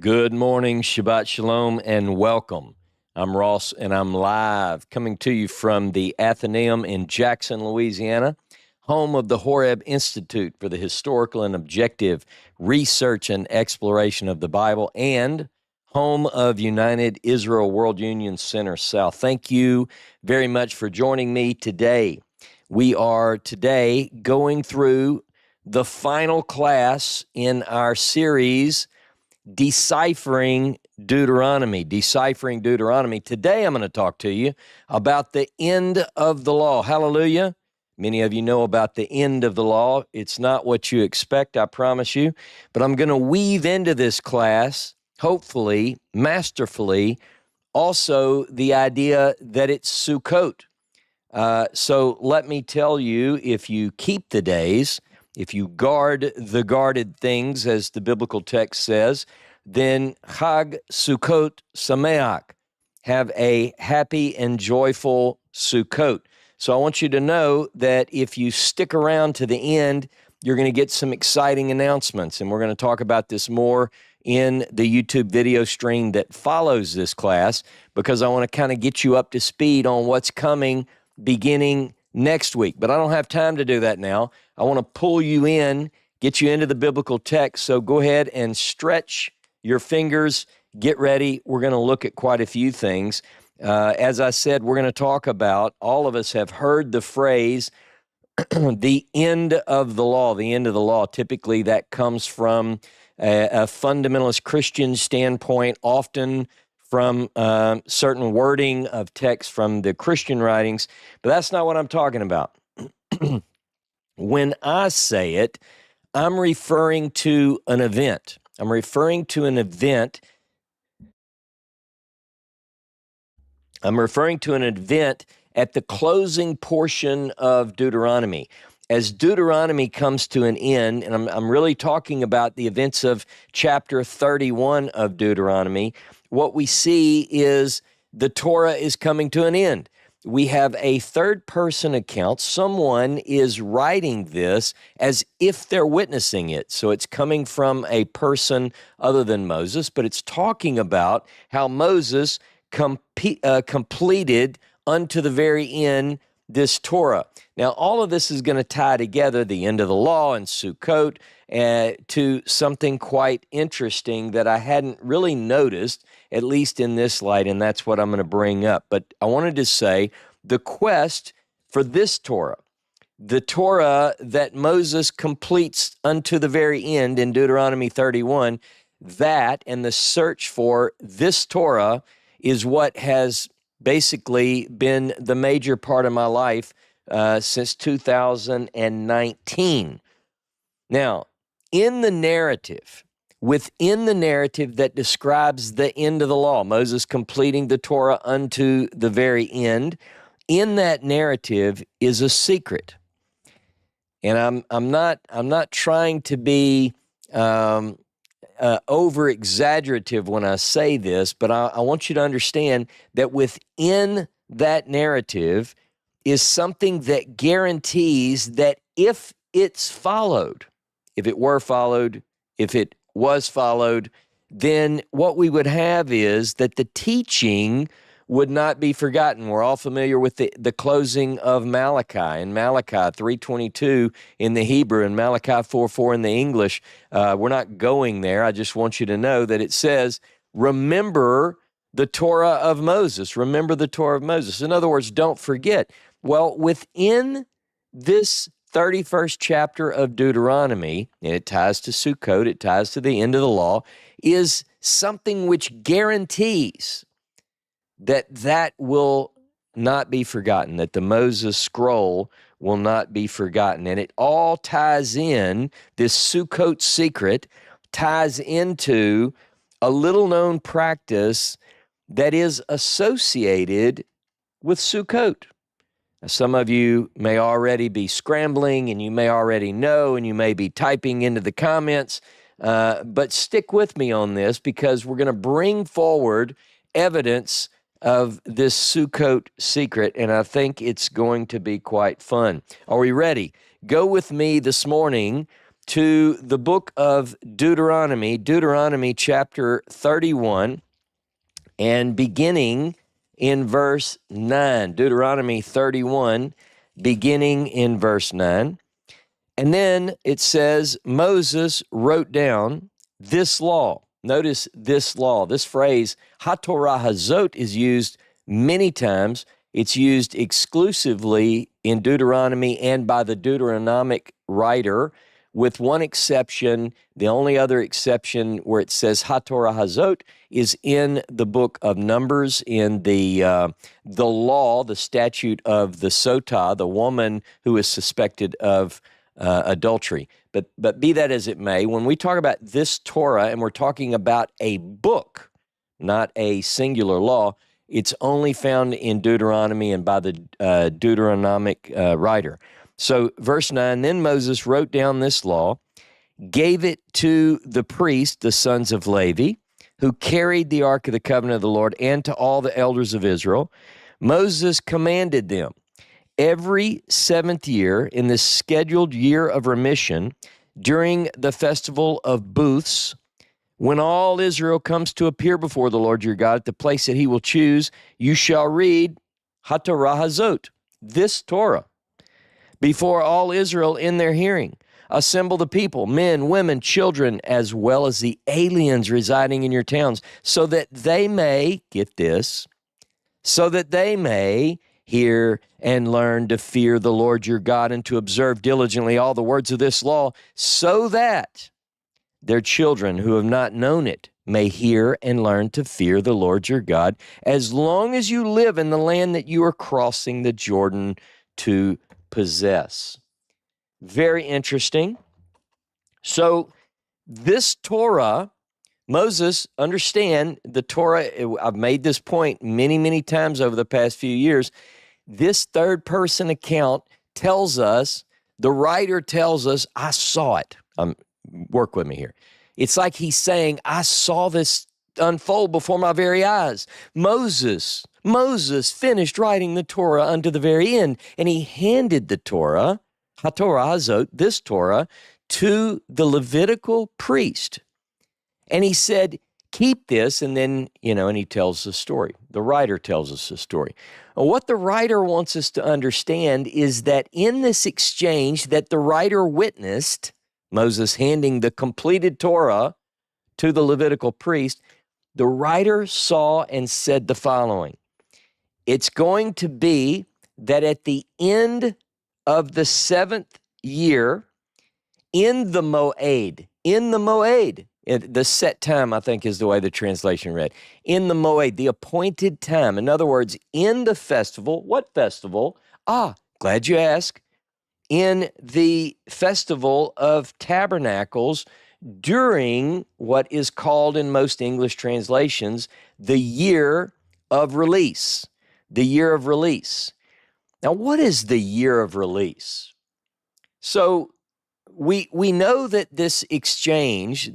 Good morning, Shabbat Shalom, and welcome. I'm Ross, and I'm live coming to you from the Athenaeum in Jackson, Louisiana, home of the HOREB Institute for the Historical and Objective Research and Exploration of the Bible, and home of United Israel World Union Center South. Thank you very much for joining me today. We are today going through the final class in our series, Deciphering Deuteronomy. Today I'm going to talk to you about the end of the law. Hallelujah. Many of you know about the end of the law. It's not what you expect, I promise you. But I'm going to weave into this class, hopefully, masterfully, also the idea that it's Sukkot. So let me tell you, if you keep the days, if you guard the guarded things, as the biblical text says, then Chag Sukkot Sameach, have a happy and joyful Sukkot. So I want you to know that if you stick around to the end, you're going to get some exciting announcements, and we're going to talk about this more in the YouTube video stream that follows this class, because I want to kind of get you up to speed on what's coming beginning next week. But I don't have time to do that now. I want to pull you in, get you into the biblical text. So go ahead and stretch your fingers, get ready. We're going to look at quite a few things. As I said, we're going to talk about, all of us have heard the phrase, the end of the law, the end of the law. Typically that comes from a fundamentalist Christian standpoint, often from certain wording of text from the Christian writings, but that's not what I'm talking about. When I say it, I'm referring to an event. I'm referring to an event at the closing portion of Deuteronomy. As Deuteronomy comes to an end, and I'm really talking about the events of chapter 31 of Deuteronomy, what we see is the Torah is coming to an end. We have a third-person account. Someone is writing this as if they're witnessing it. So it's coming from a person other than Moses, but it's talking about how Moses completed unto the very end this Torah. Now, all of this is going to tie together the end of the law and Sukkot to something quite interesting that I hadn't really noticed, at least in this light, and that's what I'm going to bring up. But I wanted to say the quest for this Torah, the Torah that Moses completes unto the very end in Deuteronomy 31, that and the search for this Torah is what has basically been the major part of my life since 2019. Now, within the narrative that describes the end of the law, Moses completing the Torah unto the very end, in that narrative is a secret. And I'm not trying to be over-exaggerative when I say this, but I want you to understand that within that narrative is something that guarantees that if it's followed, if it were followed, if it was followed, then what we would have is that the teaching would not be forgotten. We're all familiar with the closing of Malachi, in Malachi 3:22 in the Hebrew and Malachi 4:4 in the English. We're not going there. I just want you to know that it says, remember the Torah of Moses. Remember the Torah of Moses. In other words, don't forget. Well, within this 31st chapter of Deuteronomy, and it ties to Sukkot, it ties to the end of the law, is something which guarantees that will not be forgotten, that the Moses scroll will not be forgotten. And it all ties in, this Sukkot secret ties into a little-known practice that is associated with Sukkot. Now, some of you may already be scrambling, and you may already know, and you may be typing into the comments, but stick with me on this, because we're going to bring forward evidence of this Sukkot secret, and I think it's going to be quite fun. Are we ready? Go with me this morning to the book of Deuteronomy, Deuteronomy chapter 31, and beginning in verse 9. Deuteronomy 31, beginning in verse 9. And then it says, Moses wrote down this law. Notice this law. This phrase, HaTorah Hazot, is used many times. It's used exclusively in Deuteronomy and by the Deuteronomic writer, with one exception. The only other exception where it says HaTorah Hazot is in the book of Numbers, in the law, the statute of the Sotah, the woman who is suspected of adultery. But be that as it may, when we talk about this Torah and we're talking about a book, not a singular law, it's only found in Deuteronomy and by the Deuteronomic writer. So verse 9, then Moses wrote down this law, gave it to the priests, the sons of Levi, who carried the ark of the covenant of the Lord, and to all the elders of Israel. Moses commanded them, every seventh year, in this scheduled year of remission, during the festival of booths, when all Israel comes to appear before the Lord your God at the place that he will choose, you shall read HaTorah Hazot, this Torah, before all Israel in their hearing. Assemble the people, men, women, children, as well as the aliens residing in your towns, so that they may, get this, so that they may hear and learn to fear the Lord your God and to observe diligently all the words of this law, so that their children who have not known it may hear and learn to fear the Lord your God, as long as you live in the land that you are crossing the Jordan to possess. Very interesting. So this Torah, Moses, understand the Torah, I've made this point many, many times over the past few years. This third person account tells us, the writer tells us, I saw it. Work with me here. It's like he's saying, I saw this unfold before my very eyes. Moses finished writing the Torah unto the very end, and he handed the Torah, HaTorah Hazot, this Torah, to the Levitical priest. And he said, keep this, and then, and he tells the story. The writer tells us the story. What the writer wants us to understand is that in this exchange that the writer witnessed, Moses handing the completed Torah to the Levitical priest, the writer saw and said the following. It's going to be that at the end of the seventh year, in the Moed, the set time, I think, is the way the translation read. In the Moed, the appointed time. In other words, in the festival. What festival? Glad you asked. In the festival of tabernacles, during what is called in most English translations, the year of release. The year of release. Now, what is the year of release? So, we know that this exchange,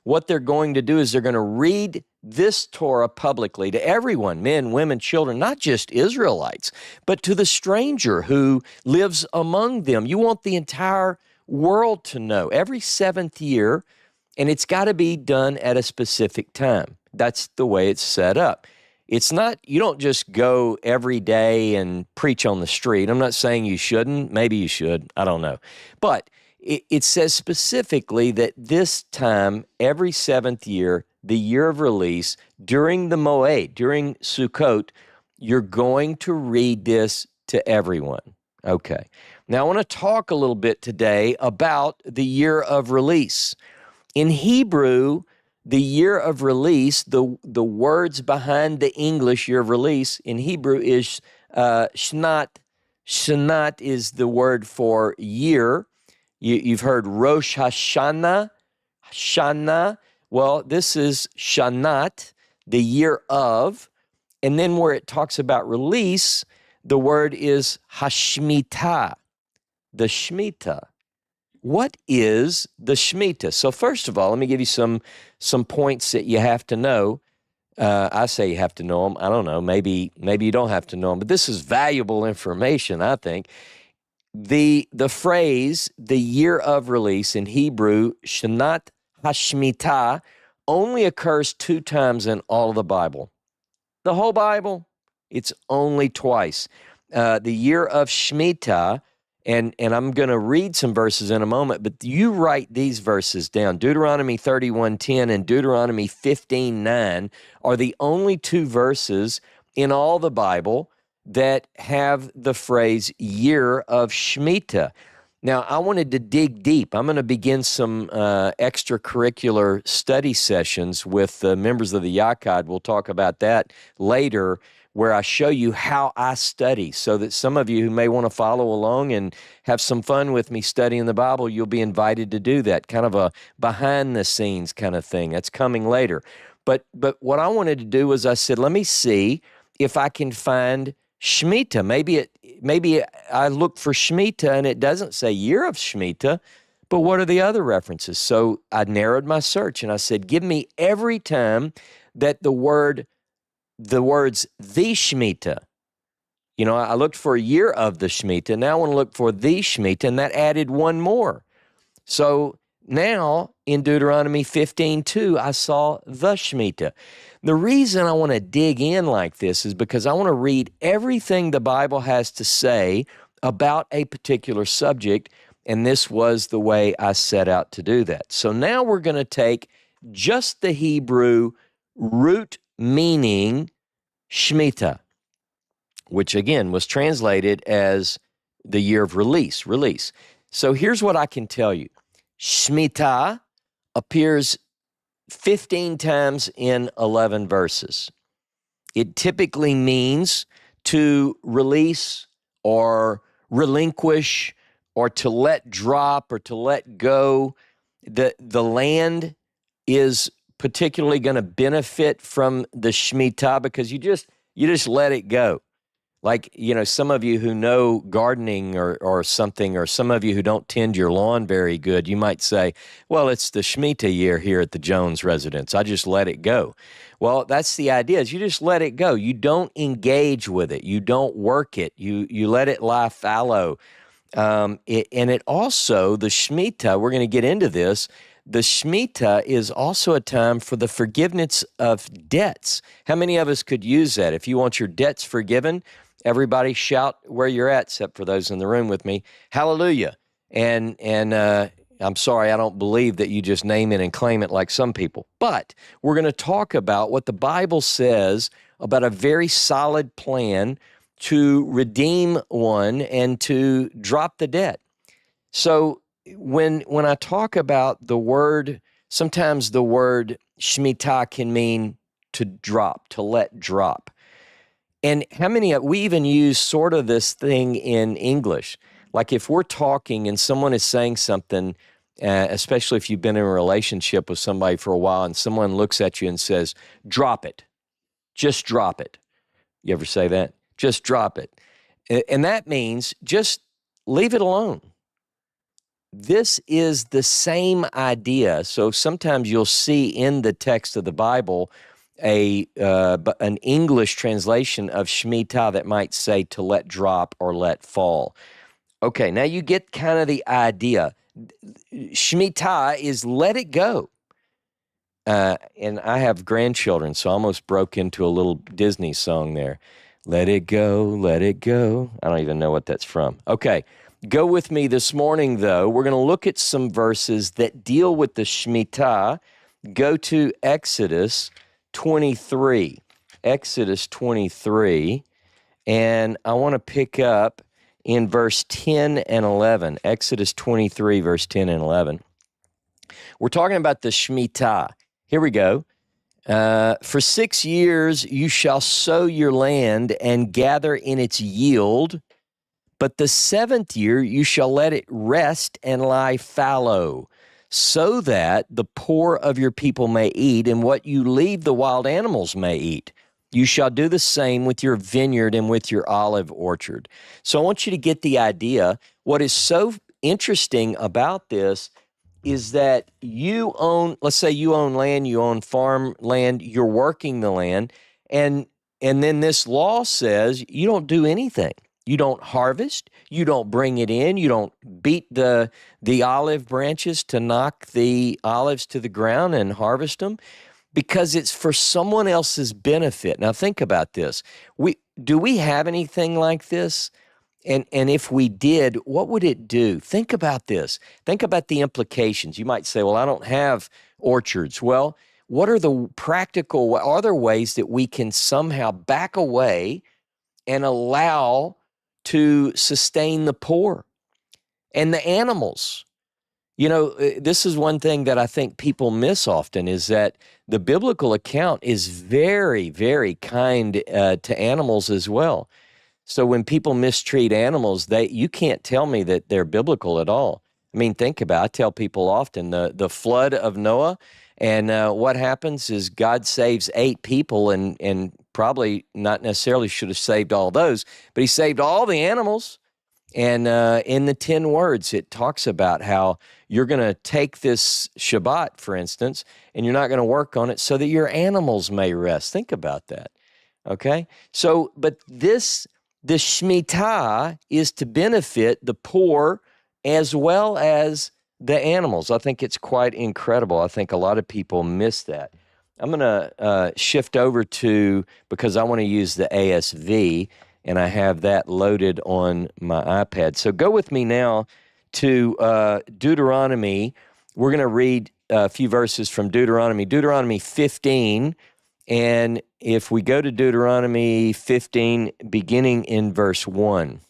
what they're going to do is they're going to read this Torah publicly to everyone, men, women, children, not just Israelites, but to the stranger who lives among them. You want the entire world to know every seventh year, and it's got to be done at a specific time. That's the way it's set up. It's not, you don't just go every day and preach on the street. I'm not saying you shouldn't. Maybe you should. I don't know. But it says specifically that this time, every seventh year, the year of release, during the Moed, during Sukkot, you're going to read this to everyone. Okay. Now, I want to talk a little bit today about the year of release. In Hebrew, the year of release, the words behind the English year of release in Hebrew is shnat. Shnat is the word for year. You've heard Rosh Hashanah, Shana. Well, this is Shanat, the year of. And then where it talks about release, the word is Hashmitah, the Shemitah. What is the Shemitah? So first of all, let me give you some points that you have to know. I say you have to know them. I don't know. Maybe you don't have to know them. But this is valuable information, I think. The phrase, the year of release in Hebrew, Shanat HaShemitah, only occurs 2 times in all of the Bible. The whole Bible, it's only twice. The year of Shemitah, and I'm going to read some verses in a moment, but you write these verses down. Deuteronomy 31:10 and Deuteronomy 15:9 are the only 2 verses in all the Bible that have the phrase year of Shemitah. Now, I wanted to dig deep. I'm going to begin some extracurricular study sessions with members of the Yachad. We'll talk about that later, where I show you how I study, so that some of you who may want to follow along and have some fun with me studying the Bible, you'll be invited to do that, kind of a behind-the-scenes kind of thing. That's coming later. But what I wanted to do was I said, let me see if I can find Shemitah. Maybe I look for Shemitah and it doesn't say year of Shemitah, but what are the other references? So I narrowed my search and I said, give me every time that the words the Shemitah. I looked for a year of the Shemitah. Now I want to look for the Shemitah, and that added one more. So now in Deuteronomy 15:2, I saw the Shemitah. The reason I want to dig in like this is because I want to read everything the Bible has to say about a particular subject, and this was the way I set out to do that. So now we're going to take just the Hebrew root meaning Shemitah, which again was translated as the year of release. So here's what I can tell you. Shemitah appears 15 times in 11 verses. It typically means to release or relinquish or to let drop or to let go. The land is particularly going to benefit from the Shemitah because you just let it go. Like, some of you who know gardening or something, or some of you who don't tend your lawn very good, you might say, well, it's the Shemitah year here at the Jones residence. I just let it go. Well, that's the idea, is you just let it go. You don't engage with it. You don't work it. You let it lie fallow. And it also, the Shemitah, we're going to get into this, the Shemitah is also a time for the forgiveness of debts. How many of us could use that? If you want your debts forgiven, everybody shout where you're at, except for those in the room with me. Hallelujah. And I'm sorry, I don't believe that you just name it and claim it like some people. But we're going to talk about what the Bible says about a very solid plan to redeem one and to drop the debt. So when I talk about the word, sometimes the word Shemitah can mean to drop, to let drop. And we even use sort of this thing in English. Like if we're talking and someone is saying something, especially if you've been in a relationship with somebody for a while and someone looks at you and says, drop it, just drop it. You ever say that? Just drop it. And that means just leave it alone. This is the same idea. So sometimes you'll see in the text of the Bible an English translation of Shemitah that might say to let drop or let fall. Okay, now you get kind of the idea. Shemitah is let it go. And I have grandchildren, so I almost broke into a little Disney song there. Let it go, let it go. I don't even know what that's from. Okay, go with me this morning, though. We're going to look at some verses that deal with the Shemitah. Go to Exodus 23. Exodus 23, and I want to pick up in verse 10 and 11. Exodus 23, verse 10 and 11. We're talking about the Shemitah. Here we go. For 6 years you shall sow your land and gather in its yield, but the 7th year you shall let it rest and lie fallow, so that the poor of your people may eat, and what you leave the wild animals may eat. You shall do the same with your vineyard and with your olive orchard. So I want you to get the idea. What is so interesting about this is that you own, let's say you own land, you own farm land, you're working the land, and then this law says you don't do anything. You don't harvest. You don't bring it in. You don't beat the olive branches to knock the olives to the ground and harvest them, because it's for someone else's benefit. Now think about this. Do we have anything like this? And if we did, what would it do? Think about this. Think about the implications. You might say, well, I don't have orchards. Well, what are the practical, are there ways that we can somehow back away and allow to sustain the poor and the animals? You know, this is one thing that I think people miss often, is that the biblical account is very, very kind to animals as well. So when people mistreat animals, you can't tell me that they're biblical at all. I mean, think about it. I tell people often the flood of Noah, and what happens is God saves 8 people, and probably not necessarily should have saved all those, but he saved all the animals. And in the 10 words, it talks about how you're going to take this Shabbat, for instance, and you're not going to work on it so that your animals may rest. Think about that. Okay? So, but the Shemitah is to benefit the poor as well as the animals. I think it's quite incredible. I think a lot of people miss that. I'm going to shift over because I want to use the ASV, and I have that loaded on my iPad. So go with me now to Deuteronomy. We're going to read a few verses from Deuteronomy 15. And if we go to Deuteronomy 15, beginning in verse 1,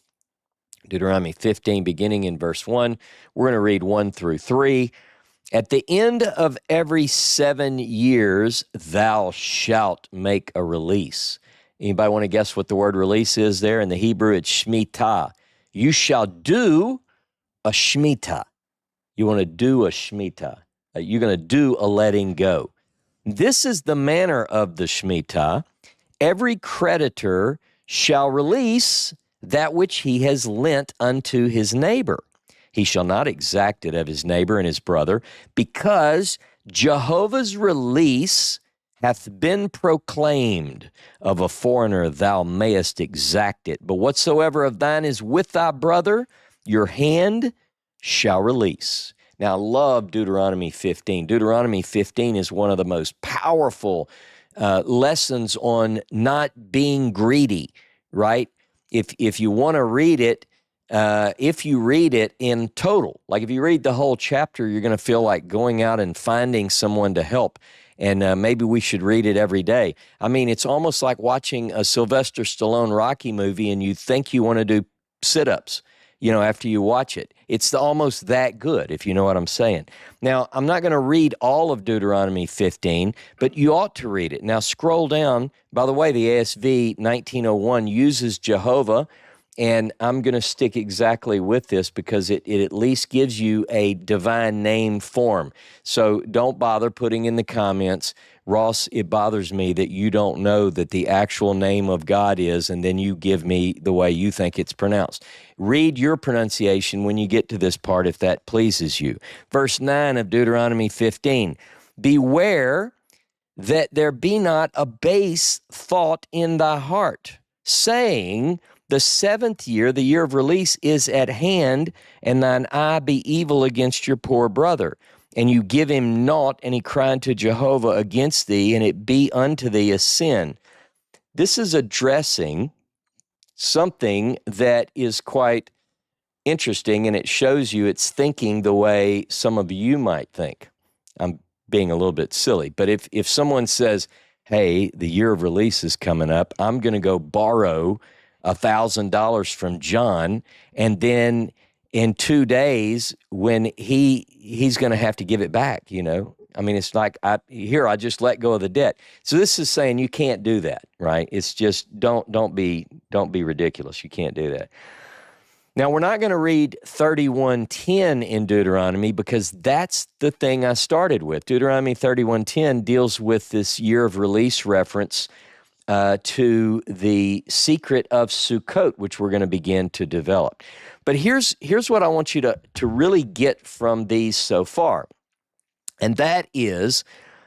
Deuteronomy 15, beginning in verse 1, we're going to read 1 through 3. At the end of every 7 years, thou shalt make a release. Anybody want to guess what the word release is there? In the Hebrew, it's Shemitah. You shall do a Shemitah. You want to do a Shemitah. You're going to do a letting go. This is the manner of the Shemitah. Every creditor shall release that which he has lent unto his neighbor. He shall not exact it of his neighbor and his brother, because Jehovah's release hath been proclaimed. Of a foreigner thou mayest exact it. But whatsoever of thine is with thy brother, your hand shall release. Now, I love Deuteronomy 15. Deuteronomy 15 is one of the most powerful lessons on not being greedy, right? If you want to read it, if you read it in total, like if you read the whole chapter, you're going to feel like going out and finding someone to help. And maybe we should read it every day. I mean, it's almost like watching a Sylvester Stallone Rocky movie and you think you want to do sit-ups, after you watch it. It's almost that good, if you know what I'm saying. Now, I'm not going to read all of Deuteronomy 15, but you ought to read it. Now, scroll down. By the way, the ASV 1901 uses Jehovah, and I'm going to stick exactly with this because it at least gives you a divine name form. So don't bother putting in the comments, Ross, it bothers me that you don't know that the actual name of God is, and then you give me the way you think it's pronounced. Read your pronunciation when you get to this part if that pleases you. Verse 9 of Deuteronomy 15, beware that there be not a base thought in thy heart, saying, the 7th year, the year of release, is at hand, and thine eye be evil against your poor brother. And you give him naught, and he cry unto Jehovah against thee, and it be unto thee a sin. This is addressing something that is quite interesting, and it shows you it's thinking the way some of you might think. I'm being a little bit silly, but if someone says, hey, the year of release is coming up, I'm going to go borrow $1,000 from John, and then in 2 days when he's going to have to give it back, I mean, it's like, I just let go of the debt. So this is saying you can't do that, right? It's just don't be ridiculous. You can't do that. Now, we're not going to read 31:10 in Deuteronomy because that's the thing I started with. Deuteronomy 31:10 deals with this year of release reference to the secret of Sukkot, which we're going to begin to develop. But here's what I want you to really get from these so far, and that is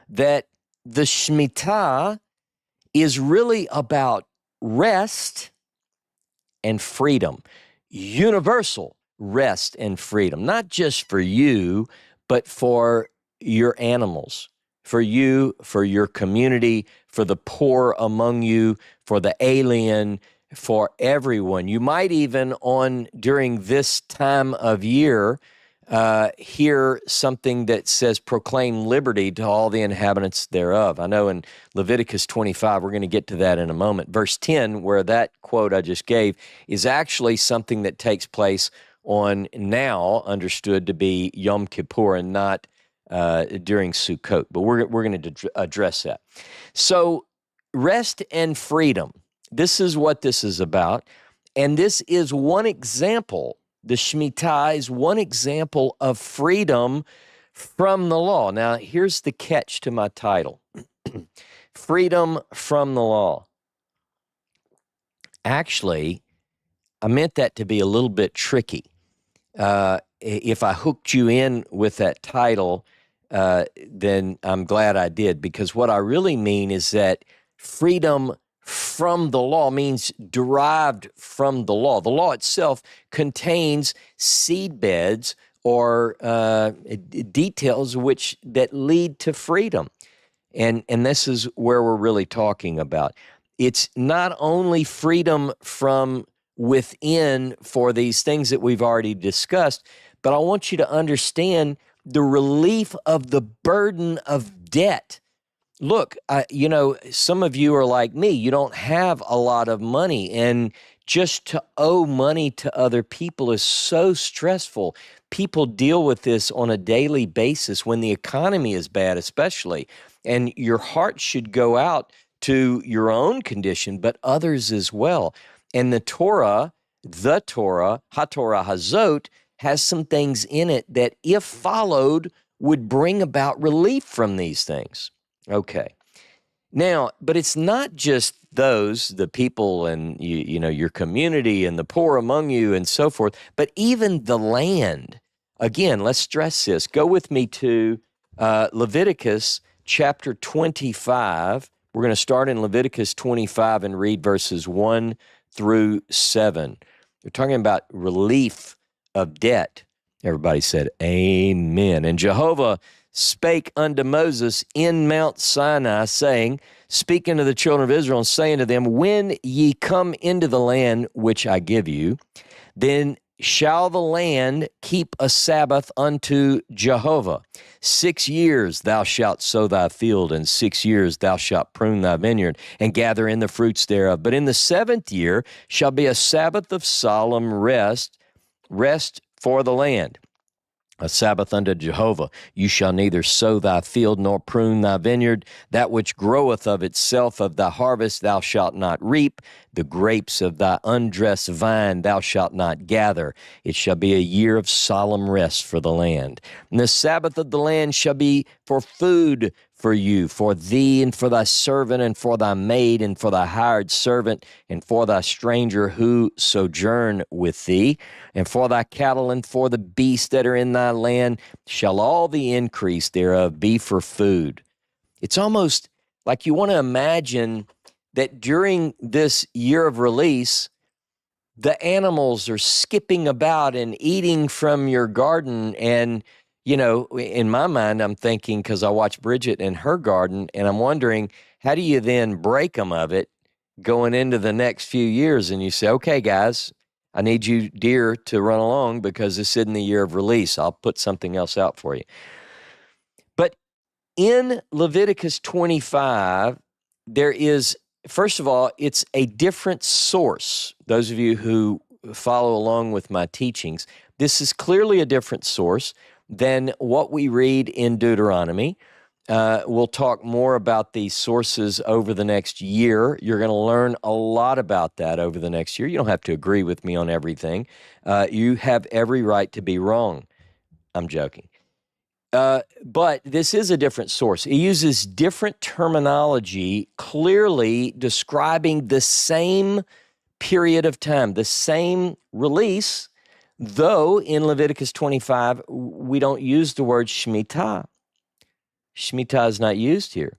that the Shemitah is really about rest and freedom. Universal rest and freedom, not just for you, but for your animals, for you, for your community, for the poor among you, for the alien, for everyone. You might even during this time of year hear something that says, proclaim liberty to all the inhabitants thereof. I know in Leviticus 25, we're going to get to that in a moment. Verse 10, where that quote I just gave, is actually something that takes place on now understood to be Yom Kippur and not during Sukkot. But we're going to address that. So rest and freedom, this is what this is about. And this is one example. The Shemitah is one example of freedom from the law. Now, here's the catch to my title. Freedom from the law. Actually, I meant that to be a little bit tricky. If I hooked you in with that title, then I'm glad I did, because what I really mean is that freedom from the law means derived from the law. The law itself contains seed beds or details that lead to freedom. And this is where we're really talking about. It's not only freedom from within for these things that we've already discussed, but I want you to understand the relief of the burden of debt. Look, some of you are like me. You don't have a lot of money, and just to owe money to other people is so stressful. People deal with this on a daily basis when the economy is bad, especially, and your heart should go out to your own condition, but others as well. And the Torah, HaTorah Hazot, has some things in it that, if followed, would bring about relief from these things. Okay. Now, but it's not just the people and your community and the poor among you and so forth, but even the land. Again, let's stress this. Go with me to Leviticus chapter 25. We're going to start in Leviticus 25 and read verses 1 through 7. We're talking about relief of debt. Everybody said, amen. And Jehovah spake unto Moses in Mount Sinai, saying, speaking to the children of Israel and saying to them, when ye come into the land which I give you, then shall the land keep a Sabbath unto Jehovah. 6 years thou shalt sow thy field, and 6 years thou shalt prune thy vineyard, and gather in the fruits thereof. But in the 7th year shall be a Sabbath of solemn rest for the land, a Sabbath unto Jehovah. You shall neither sow thy field nor prune thy vineyard. That which groweth of itself of thy harvest thou shalt not reap. The grapes of thy undressed vine thou shalt not gather. It shall be a year of solemn rest for the land. And the Sabbath of the land shall be for food for you, for thee, and for thy servant, and for thy maid, and for thy hired servant, and for thy stranger who sojourn with thee, and for thy cattle, and for the beasts that are in thy land, shall all the increase thereof be for food. It's almost like you want to imagine that during this year of release, the animals are skipping about and eating from your garden. And in my mind, I'm thinking, because I watch Bridget in her garden, and I'm wondering, how do you then break them of it going into the next few years? And you say, okay, guys, I need you deer to run along because this isn't the year of release. I'll put something else out for you. But in Leviticus 25, there is, first of all, it's a different source. Those of you who follow along with my teachings, this is clearly a different source than what we read in Deuteronomy. We'll talk more about these sources over the next year. You're going to learn a lot about that over the next year. You don't have to agree with me on everything. You have every right to be wrong. I'm joking. But this is a different source. It uses different terminology, clearly describing the same period of time, the same release, though in Leviticus 25, we don't use the word Shemitah. Shemitah is not used here.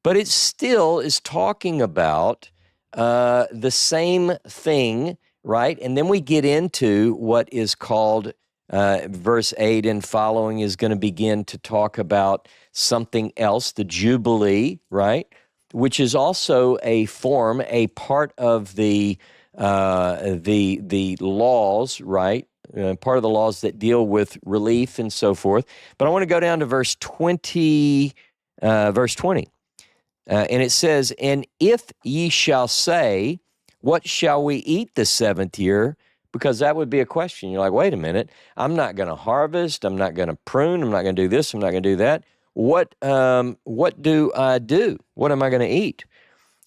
But it still is talking about the same thing right? And then we get into what is called verse 8 and following is going to begin to talk about something else, the Jubilee, right? Which is also a part of the laws, right? Part of the laws that deal with relief and so forth. But I want to go down to verse 20, and it says, "And if ye shall say, what shall we eat the seventh year?" Because that would be a question. You're like, wait a minute, I'm not going to harvest, I'm not going to prune, I'm not going to do this, I'm not going to do that. What do I do? What am I going to eat?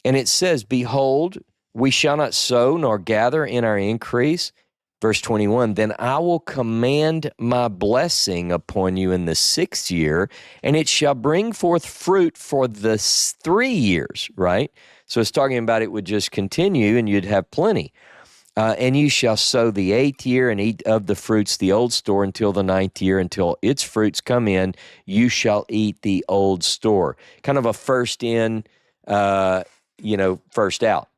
And it says, "Behold, we shall not sow nor gather in our increase." Verse 21, "Then I will command my blessing upon you in the 6th year, and it shall bring forth fruit for the 3 years," right? So it's talking about it would just continue and you'd have plenty. "And you shall sow the 8th year and eat of the fruits the old store until the 9th year, until its fruits come in, you shall eat the old store." Kind of a first in, first out.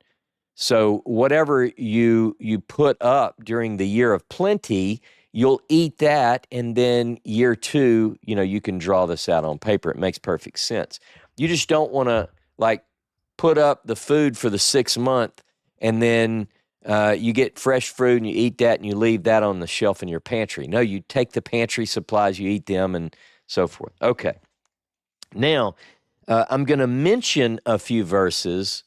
So whatever you put up during the year of plenty, you'll eat that, and then year 2, you can draw this out on paper. It makes perfect sense. You just don't want to put up the food for the 6th month, and then you get fresh fruit and you eat that and you leave that on the shelf in your pantry. No, you take the pantry supplies, you eat them, and so forth. Okay. Now, I'm going to mention a few verses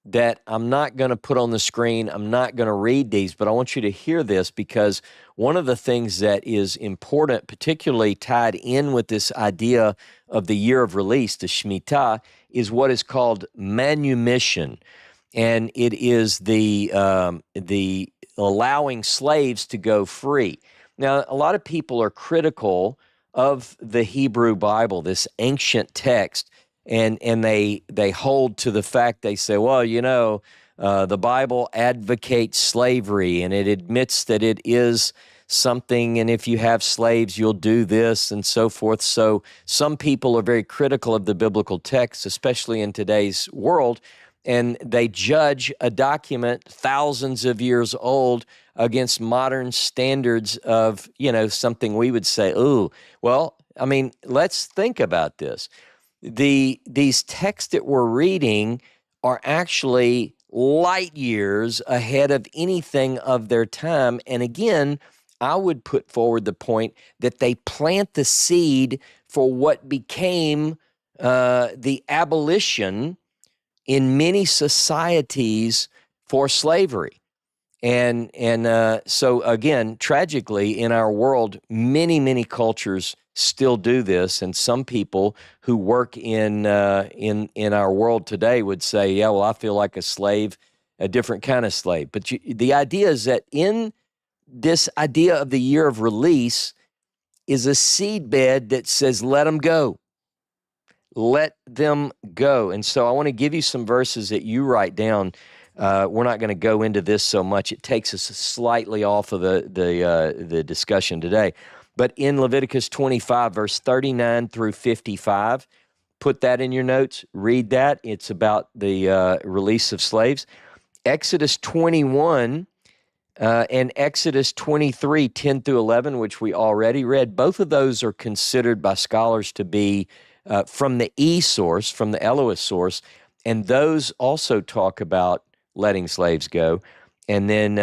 that I'm not going to put on the screen. I'm not going to read these, but I want you to hear this, because one of the things that is important, particularly tied in with this idea of the year of release, the Shemitah, is what is called manumission. And it is the allowing slaves to go free. Now, a lot of people are critical of the Hebrew Bible, this ancient text, and they hold to the fact, they say, well, the Bible advocates slavery, and it admits that it is something, and if you have slaves, you'll do this, and so forth. So some people are very critical of the biblical text, especially in today's world, and they judge a document thousands of years old against modern standards of, something we would say, ooh, well, I mean, let's think about this. These texts that we're reading are actually light years ahead of anything of their time. And again, I would put forward the point that they plant the seed for what became the abolition in many societies for slavery. And so again, tragically, in our world, many cultures still do this, and some people who work in our world today would say, yeah, well, I feel like a slave, a different kind of slave. But the idea is that in this idea of the year of release is a seedbed that says, let them go. Let them go. And so I want to give you some verses that you write down. We're not going to go into this so much. It takes us slightly off of the discussion today. But in Leviticus 25, verse 39 through 55, put that in your notes. Read that. It's about the release of slaves. Exodus 21 and Exodus 23, 10 through 11, which we already read. Both of those are considered by scholars to be from the E source, from the Elohist source, and those also talk about letting slaves go. And then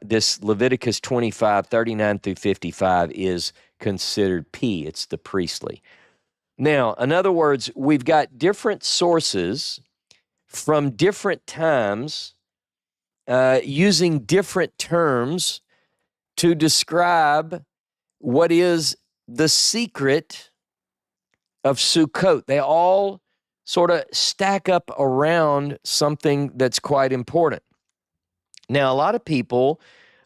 this Leviticus 25, 39 through 55 is considered P. It's the priestly. Now, in other words, we've got different sources from different times using different terms to describe what is the secret of Sukkot. They all sort of stack up around something that's quite important. Now, a lot of people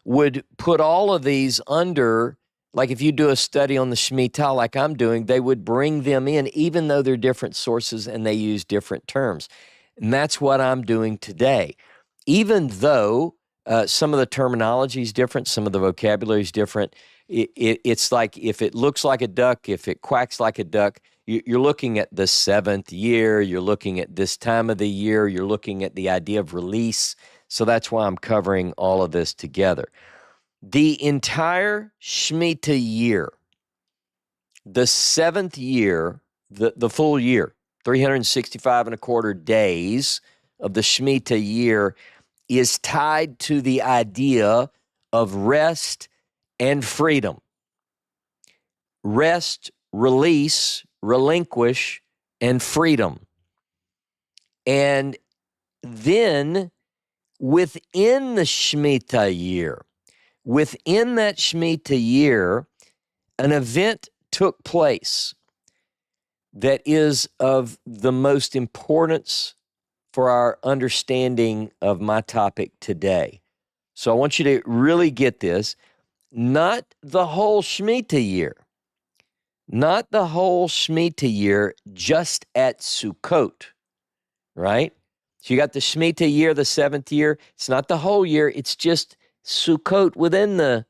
would put all of these under, like if you do a study on the Shemitah like I'm doing, they would bring them in even though they're different sources and they use different terms. And that's what I'm doing today. Even though some of the terminology is different, some of the vocabulary is different, it's like if it looks like a duck, if it quacks like a duck, you're looking at the 7th year, you're looking at this time of the year, you're looking at the idea of release. So that's why I'm covering all of this together. The entire Shemitah year, the seventh year, the full year, 365 and a quarter days of the Shemitah year is tied to the idea of rest and freedom. Rest, release, relinquish, and freedom. And then within the Shemitah year, within that Shemitah year, an event took place that is of the most importance for our understanding of my topic today. So I want you to really get this. Not the whole Shemitah year. Not the whole Shemitah year, just at Sukkot, right? So you got the Shemitah year, the seventh year. It's not the whole year. It's just Sukkot within the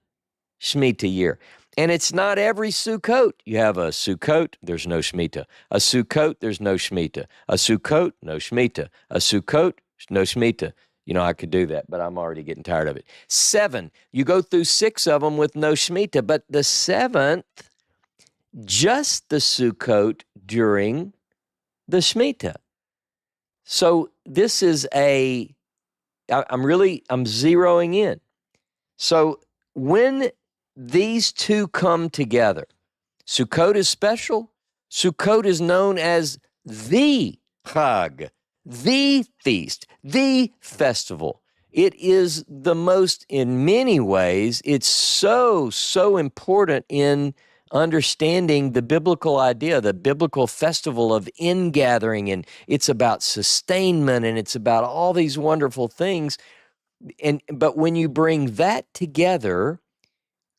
Shemitah year. And it's not every Sukkot. You have a Sukkot, there's no Shemitah. A Sukkot, there's no Shemitah. A Sukkot, no Shemitah. A Sukkot, no Shemitah. You know, I could do that, but I'm already getting tired of it. 7, you go through 6 of them with no Shemitah, but the 7th, just the Sukkot during the Shemitah. So this is I'm zeroing in. So when these two come together, Sukkot is special. Sukkot is known as the Chag, the feast, the festival. It is the most, in many ways, it's so important in understanding the biblical idea, the biblical festival of ingathering, and it's about sustainment, and it's about all these wonderful things. But when you bring that together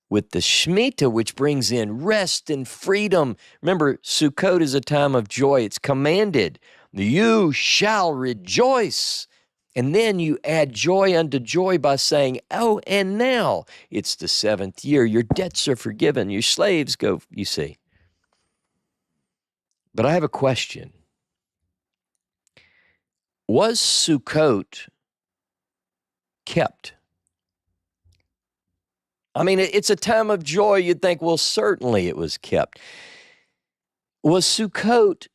with the Shemitah, which brings in rest and freedom, remember, Sukkot is a time of joy. It's commanded, you shall rejoice. And then you add joy unto joy by saying, oh, and now it's the 7th year. Your debts are forgiven. Your slaves go, you see. But I have a question. Was Sukkot kept? I mean, it's a time of joy. You'd think, well, certainly it was kept. Was Sukkot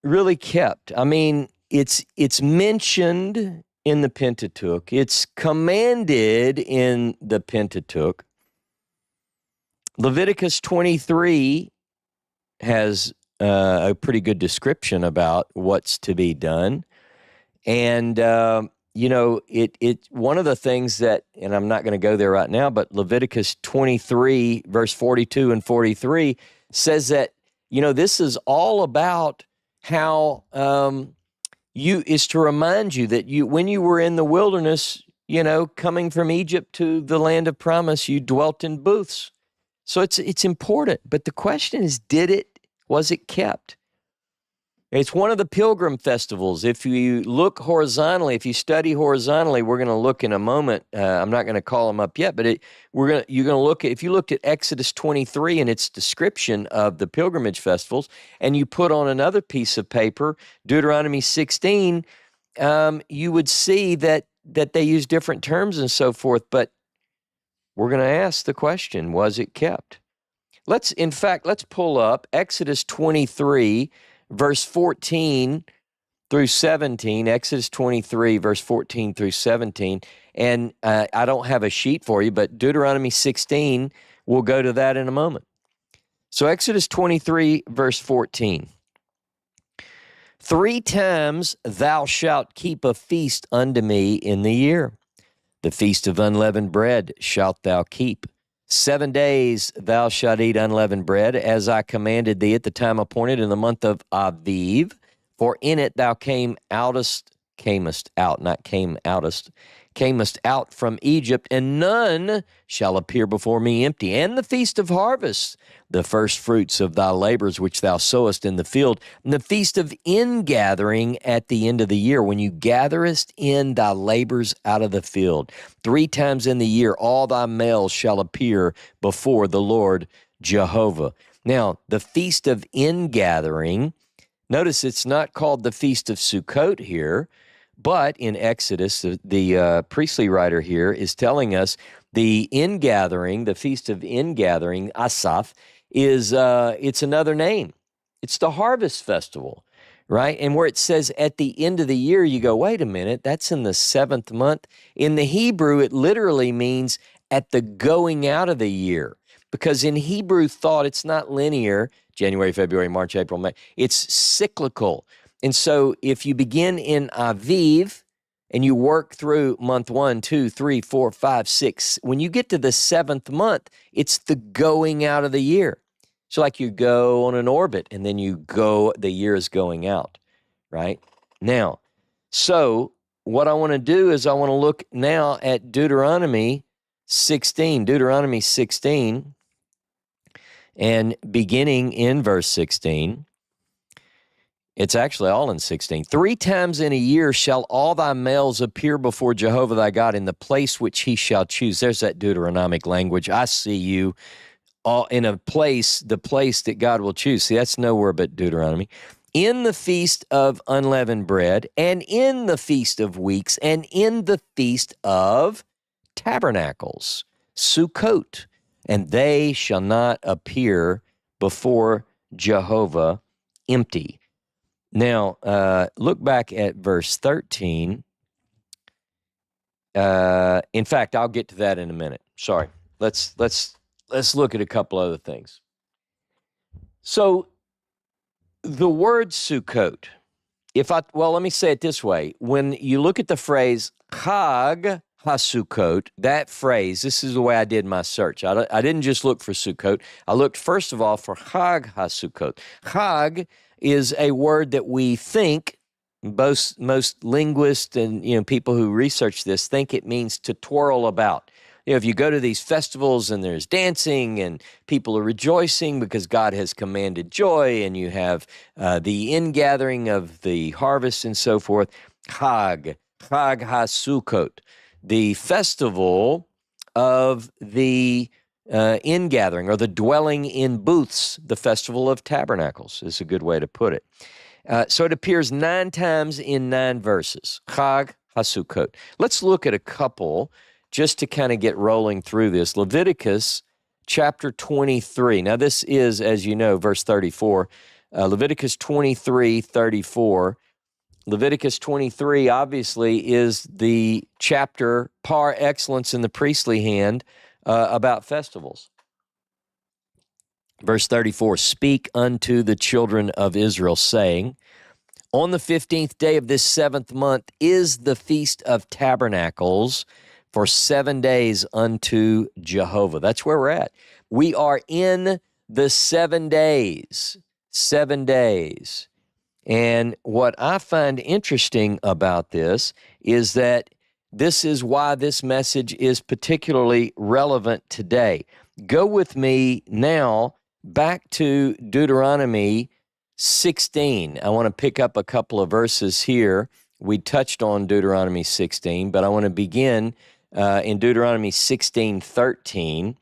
really kept? I mean, it's mentioned in the Pentateuch. It's commanded in the Pentateuch. Leviticus 23 has a pretty good description about what's to be done. And, one of the things that, and I'm not going to go there right now, but Leviticus 23, verse 42 and 43 says that, this is all about how is to remind you that when you were in the wilderness, coming from Egypt to the land of promise, you dwelt in booths. So it's important. But the question is, was it kept? It's one of the pilgrim festivals. If you look horizontally, if you study horizontally, we're going to look in a moment. I'm not going to call them up yet, but you're going to look at, if you looked at Exodus 23 and its description of the pilgrimage festivals, and you put on another piece of paper, Deuteronomy 16, you would see that they use different terms and so forth. But we're going to ask the question: was it kept? Let's pull up Exodus 23. Verse 14 through 17, Exodus 23, verse 14 through 17. And I don't have a sheet for you, but Deuteronomy 16, we'll go to that in a moment. So Exodus 23, verse 14. 3 times thou shalt keep a feast unto me in the year. The feast of unleavened bread shalt thou keep. 7 days thou shalt eat unleavened bread, as I commanded thee at the time appointed in the month of Aviv. For in it thou camest out from Egypt, and none shall appear before me empty. And the feast of harvest, the first fruits of thy labors which thou sowest in the field, and the feast of ingathering at the end of the year, when you gatherest in thy labors out of the field. 3 times in the year all thy males shall appear before the Lord Jehovah. Now, the feast of ingathering, notice it's not called the feast of Sukkot here, But in Exodus, the priestly writer here is telling us the ingathering, the Feast of Ingathering, Asaph, is it's another name. It's the Harvest Festival, right? And where it says at the end of the year, you go, wait a minute, that's in the 7th month. In the Hebrew, it literally means at the going out of the year, because in Hebrew thought, it's not linear, January, February, March, April, May. It's cyclical. And so if you begin in Aviv and you work through month 1, 2, 3, 4, 5, 6, when you get to the 7th month, it's the going out of the year. So like you go on an orbit and then you go, the year is going out, right? Now, so what I want to do is I want to look now at Deuteronomy 16, and beginning in verse 16, it's actually all in 16. 3 times in a year shall all thy males appear before Jehovah thy God in the place which he shall choose. There's that Deuteronomic language. I see you all in a place, the place that God will choose. See, that's nowhere but Deuteronomy. In the feast of unleavened bread, and in the feast of weeks, and in the feast of tabernacles, Sukkot, and they shall not appear before Jehovah empty. Now, look back at verse 13. In fact, I'll get to that in a minute. Sorry. Let's look at a couple other things. So, the word Sukkot, let me say it this way. When you look at the phrase Chag HaSukkot, that phrase, this is the way I did my search. I didn't just look for Sukkot. I looked, first of all, for Chag HaSukkot. Chag is a word that we think, most linguists and people who research this think it means to twirl about. If you go to these festivals and there's dancing and people are rejoicing because God has commanded joy, and you have the ingathering of the harvest and so forth, Chag HaSukkot, the festival of the ingathering, or the dwelling in booths, the festival of tabernacles is a good way to put it. So it appears 9 times in 9 verses, Chag HaSukkot. Let's look at a couple just to kind of get rolling through this. Leviticus chapter 23. Now this is, as you know, verse 34. Leviticus 23:34. Leviticus 23 obviously is the chapter par excellence in the priestly hand about festivals. Verse 34, speak unto the children of Israel, saying, on the 15th day of this 7th month is the Feast of Tabernacles for 7 days unto Jehovah. That's where we're at. We are in the 7 days. 7 days. And what I find interesting about this is that this is why this message is particularly relevant today. Go with me now back to Deuteronomy 16. I want to pick up a couple of verses here. We touched on Deuteronomy 16, but I want to begin in Deuteronomy 16:13.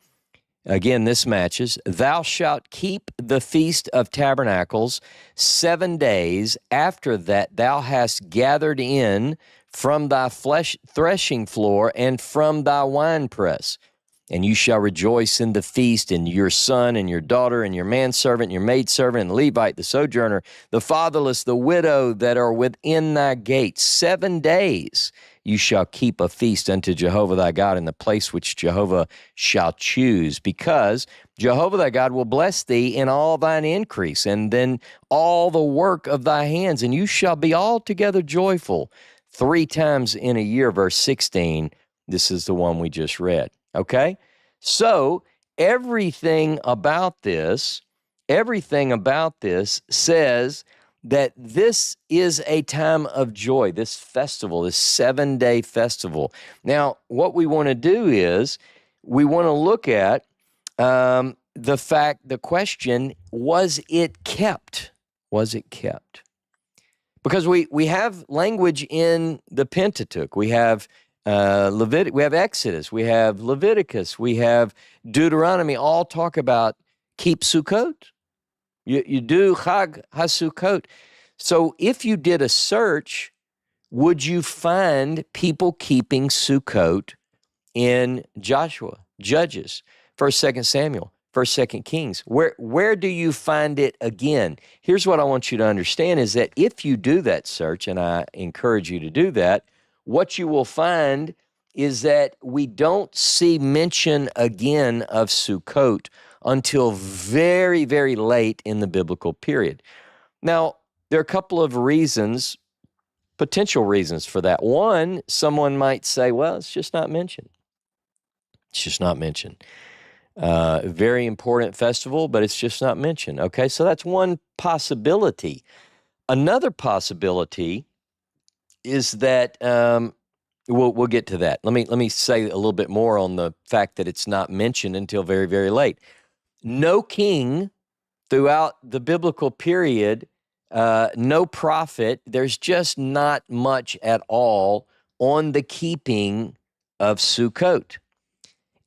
Again, this matches. Thou shalt keep the Feast of Tabernacles 7 days after that thou hast gathered in from thy threshing floor and from thy winepress. And you shall rejoice in the feast, and your son and your daughter and your manservant and your maidservant and the Levite, the sojourner, the fatherless, the widow that are within thy gates. 7 days you shall keep a feast unto Jehovah thy God in the place which Jehovah shall choose, because Jehovah thy God will bless thee in all thine increase, and then all the work of thy hands, and you shall be altogether joyful. 3 times in a year, verse 16, this is the one we just read. Okay? So everything about this says that this is a time of joy, this festival, this 7-day festival. Now, what we want to do is we want to look at the question, was it kept? Was it kept? Because we have language in the Pentateuch. We have we have Exodus, we have Leviticus, we have Deuteronomy, all talk about keep Sukkot. You do Chag HaSukkot. So if you did a search would you find people keeping Sukkot in Joshua, Judges, 1st, 2nd Samuel, 1st, 2nd Kings? Where do you find it again? Here's what I want you to understand is that if you do that search, and I encourage you to do that, what you will find is that we don't see mention again of Sukkot until very, very late in the biblical period. Now, there are a couple of reasons, potential reasons for that. One, someone might say, well, it's just not mentioned. It's just not mentioned. Very important festival, but it's just not mentioned. Okay, so that's one possibility. Another possibility is that we'll get to that. Let me say a little bit more on the fact that it's not mentioned until very, very late. No king throughout the biblical period, no prophet. There's just not much at all on the keeping of Sukkot.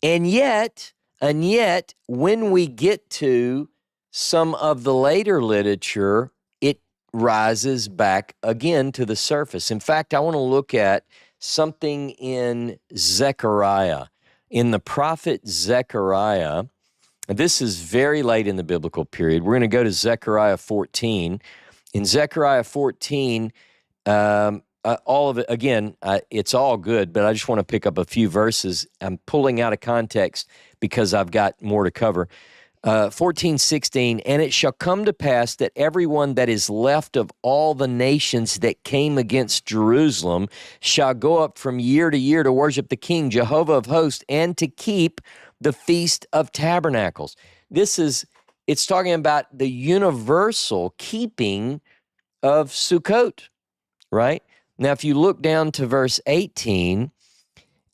And yet, when we get to some of the later literature, it rises back again to the surface. In fact, I want to look at something in Zechariah. In the prophet Zechariah, this is very late in the biblical period. We're going to go to Zechariah 14. In Zechariah 14, all of it, again, it's all good, but I just want to pick up a few verses. I'm pulling out of context because I've got more to cover. 14:16, and it shall come to pass that everyone that is left of all the nations that came against Jerusalem shall go up from year to year to worship the King, Jehovah of hosts, and to keep the Feast of Tabernacles. It's talking about the universal keeping of Sukkot, right? Now, if you look down to verse 18,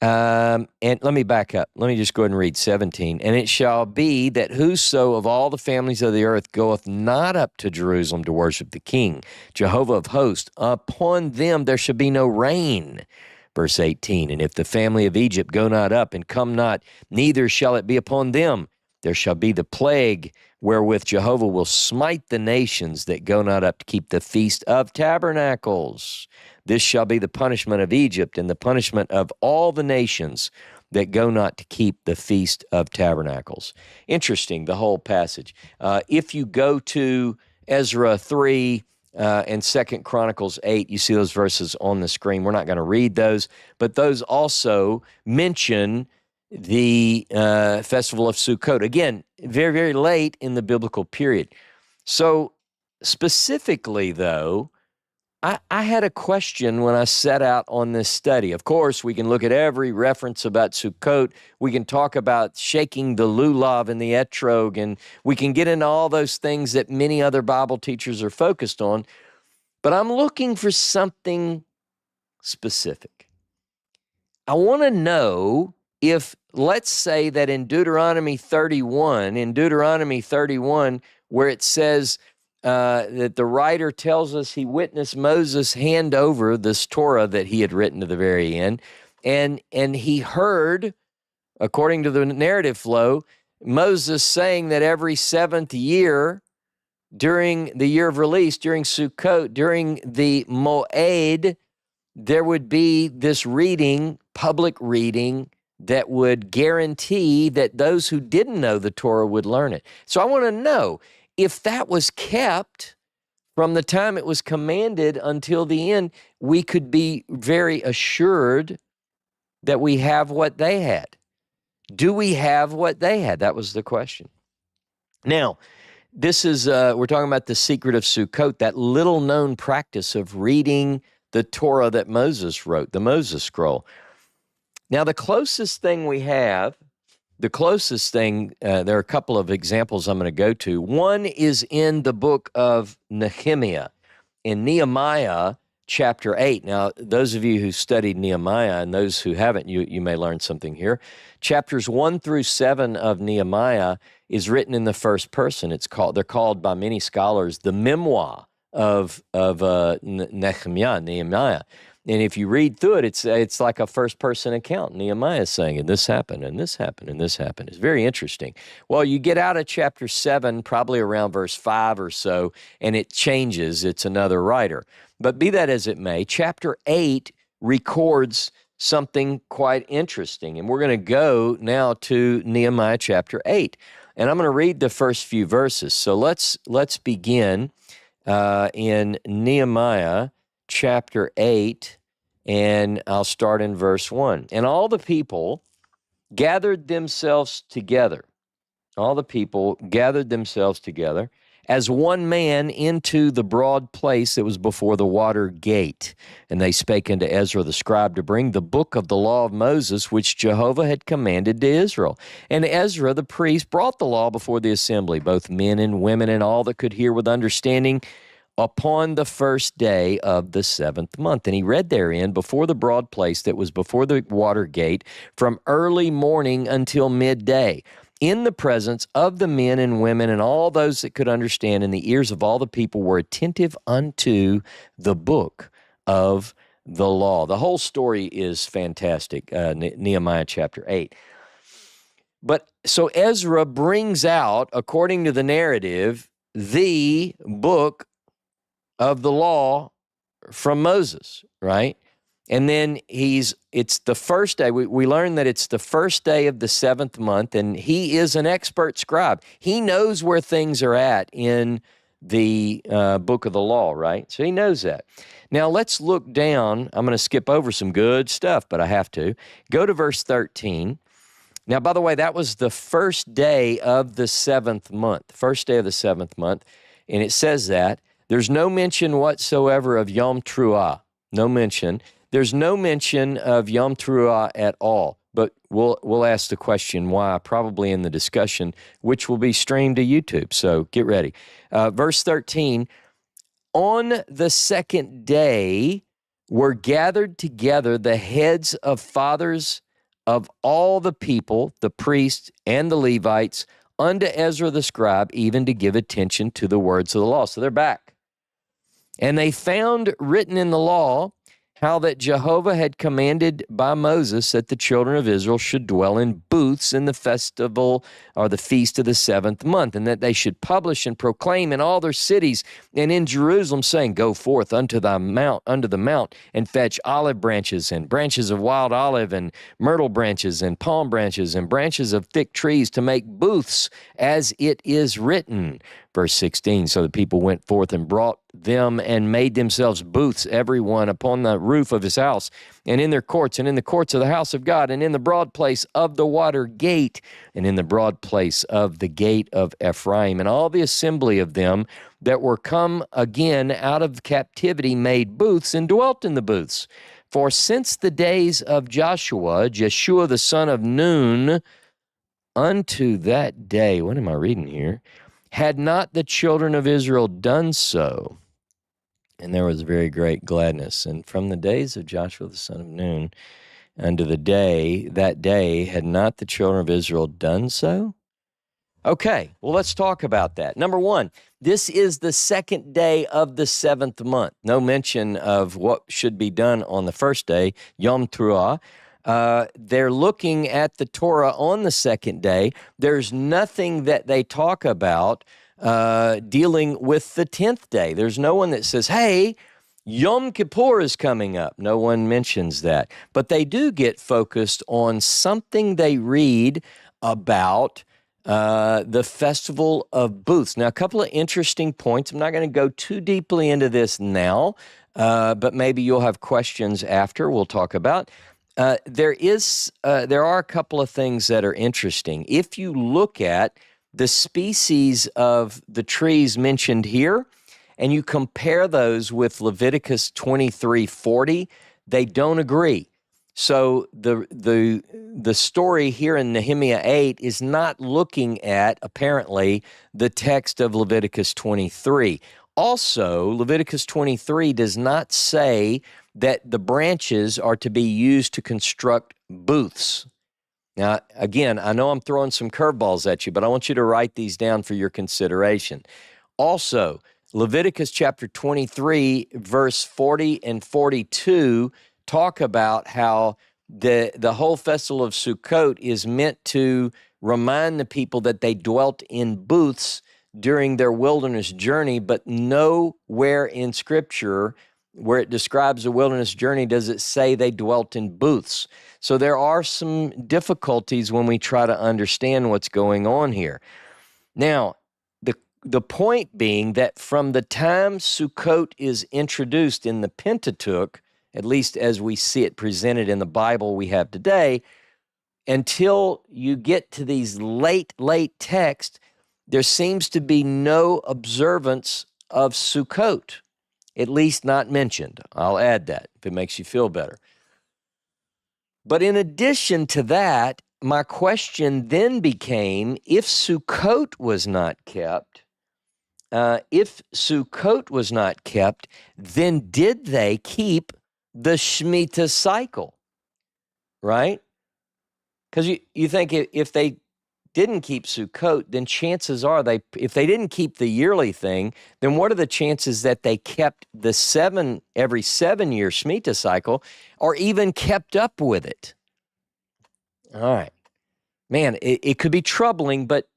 and let me back up. Let me just go ahead and read 17. And it shall be that whoso of all the families of the earth goeth not up to Jerusalem to worship the King, Jehovah of hosts, upon them there shall be no rain. Verse 18, and if the family of Egypt go not up and come not, neither shall it be upon them. There shall be the plague wherewith Jehovah will smite the nations that go not up to keep the Feast of Tabernacles. This shall be the punishment of Egypt and the punishment of all the nations that go not to keep the Feast of Tabernacles. Interesting, the whole passage. If you go to Ezra 3 and 2 Chronicles 8, you see those verses on the screen. We're not going to read those, but those also mention the festival of Sukkot. Again, very, very late in the biblical period. So specifically, though, I had a question when I set out on this study. Of course, we can look at every reference about Sukkot. We can talk about shaking the lulav and the etrog, and we can get into all those things that many other Bible teachers are focused on. But I'm looking for something specific. I want to know if, let's say that in Deuteronomy 31, where it says, that the writer tells us he witnessed Moses hand over this Torah that he had written to the very end, and he heard, according to the narrative flow, Moses saying that every seventh year, during the year of release, during Sukkot, during the Moed, there would be this reading, public reading, that would guarantee that those who didn't know the Torah would learn it. So I want to know, if that was kept from the time it was commanded until the end, we could be very assured that we have what they had. Do we have what they had? That was the question. Now, this is, we're talking about the secret of Sukkot, that little known practice of reading the Torah that Moses wrote, the Moses scroll. Now, the closest thing we have, there are a couple of examples I'm going to go to. One is in the book of Nehemiah, in Nehemiah chapter 8. Now, those of you who studied Nehemiah and those who haven't, you may learn something here. Chapters 1 through 7 of Nehemiah is written in the first person. They're called by many scholars the memoir of Nehemiah. And if you read through it, it's like a first-person account. Nehemiah is saying, and this happened, and this happened, and this happened. It's very interesting. Well, you get out of chapter 7, probably around verse 5 or so, and it changes. It's another writer. But be that as it may, chapter 8 records something quite interesting. And we're going to go now to Nehemiah chapter 8. And I'm going to read the first few verses. So let's begin in Nehemiah chapter 8, and I'll start in verse 1. And all the people gathered themselves together. All the people gathered themselves together as one man into the broad place that was before the water gate. And they spake unto Ezra the scribe to bring the book of the law of Moses, which Jehovah had commanded to Israel. And Ezra the priest brought the law before the assembly, both men and women and all that could hear with understanding, upon the first day of the 7th month. And he read therein before the broad place that was before the water gate from early morning until midday, in the presence of the men and women and all those that could understand, and the ears of all the people were attentive unto the book of the law. The whole story is fantastic, Nehemiah chapter 8. But so Ezra brings out, according to the narrative, the book of the law from Moses, right? And then it's the first day. We learn that it's the first day of the 7th month, and he is an expert scribe. He knows where things are at in the book of the law, right? So he knows that. Now let's look down. I'm going to skip over some good stuff, but I have to. Go to verse 13. Now, by the way, that was the first day of the 7th month, first day of the 7th month, and it says that. There's no mention whatsoever of Yom Teruah, no mention. There's no mention of Yom Teruah at all, but we'll ask the question why, probably in the discussion, which will be streamed to YouTube, so get ready. Verse 13, on the second day were gathered together the heads of fathers of all the people, the priests and the Levites, unto Ezra the scribe, even to give attention to the words of the law. So they're back. And they found written in the law how that Jehovah had commanded by Moses that the children of Israel should dwell in booths in the festival or the feast of the 7th month, and that they should publish and proclaim in all their cities and in Jerusalem, saying, go forth unto the mount, and fetch olive branches and branches of wild olive and myrtle branches and palm branches and branches of thick trees to make booths, as it is written. Verse 16, so the people went forth and brought them and made themselves booths, every one upon the roof of his house, and in their courts, and in the courts of the house of God, and in the broad place of the water gate, and in the broad place of the gate of Ephraim. And all the assembly of them that were come again out of captivity made booths and dwelt in the booths. For since the days of Jeshua the son of Nun, unto that day, what am I reading here? Had not the children of Israel done so, and there was very great gladness. And from the days of Joshua the son of Nun unto that day, had not the children of Israel done so? Okay, well, let's talk about that. Number one, this is the second day of the 7th month. No mention of what should be done on the first day, Yom Teruah. They're looking at the Torah on the second day. There's nothing that they talk about dealing with the 10th day. There's no one that says, hey, Yom Kippur is coming up. No one mentions that. But they do get focused on something they read about the Festival of Booths. Now, a couple of interesting points. I'm not going to go too deeply into this now, but maybe you'll have questions after we'll talk about. There are a couple of things that are interesting. If you look at the species of the trees mentioned here, and you compare those with Leviticus 23:40, they don't agree. So the story here in Nehemiah 8 is not looking at, apparently, the text of Leviticus 23. Also, Leviticus 23 does not say that the branches are to be used to construct booths. Now, again, I know I'm throwing some curveballs at you, but I want you to write these down for your consideration. Also, Leviticus chapter 23, verse 40 and 42 talk about how the whole festival of Sukkot is meant to remind the people that they dwelt in booths during their wilderness journey, but nowhere in Scripture where it describes the wilderness journey does it say they dwelt in booths. So there are some difficulties when we try to understand what's going on here. Now, the point being that from the time Sukkot is introduced in the Pentateuch, at least as we see it presented in the Bible we have today, until you get to these late texts, there seems to be no observance of Sukkot, at least not mentioned. I'll add that if it makes you feel better. But in addition to that, my question then became, if Sukkot was not kept, then did they keep the Shemitah cycle, right? Because you think if they didn't keep Sukkot, then chances are if they didn't keep the yearly thing, then what are the chances that they kept the every 7-year Shemitah cycle or even kept up with it? All right. Man, it could be troubling, but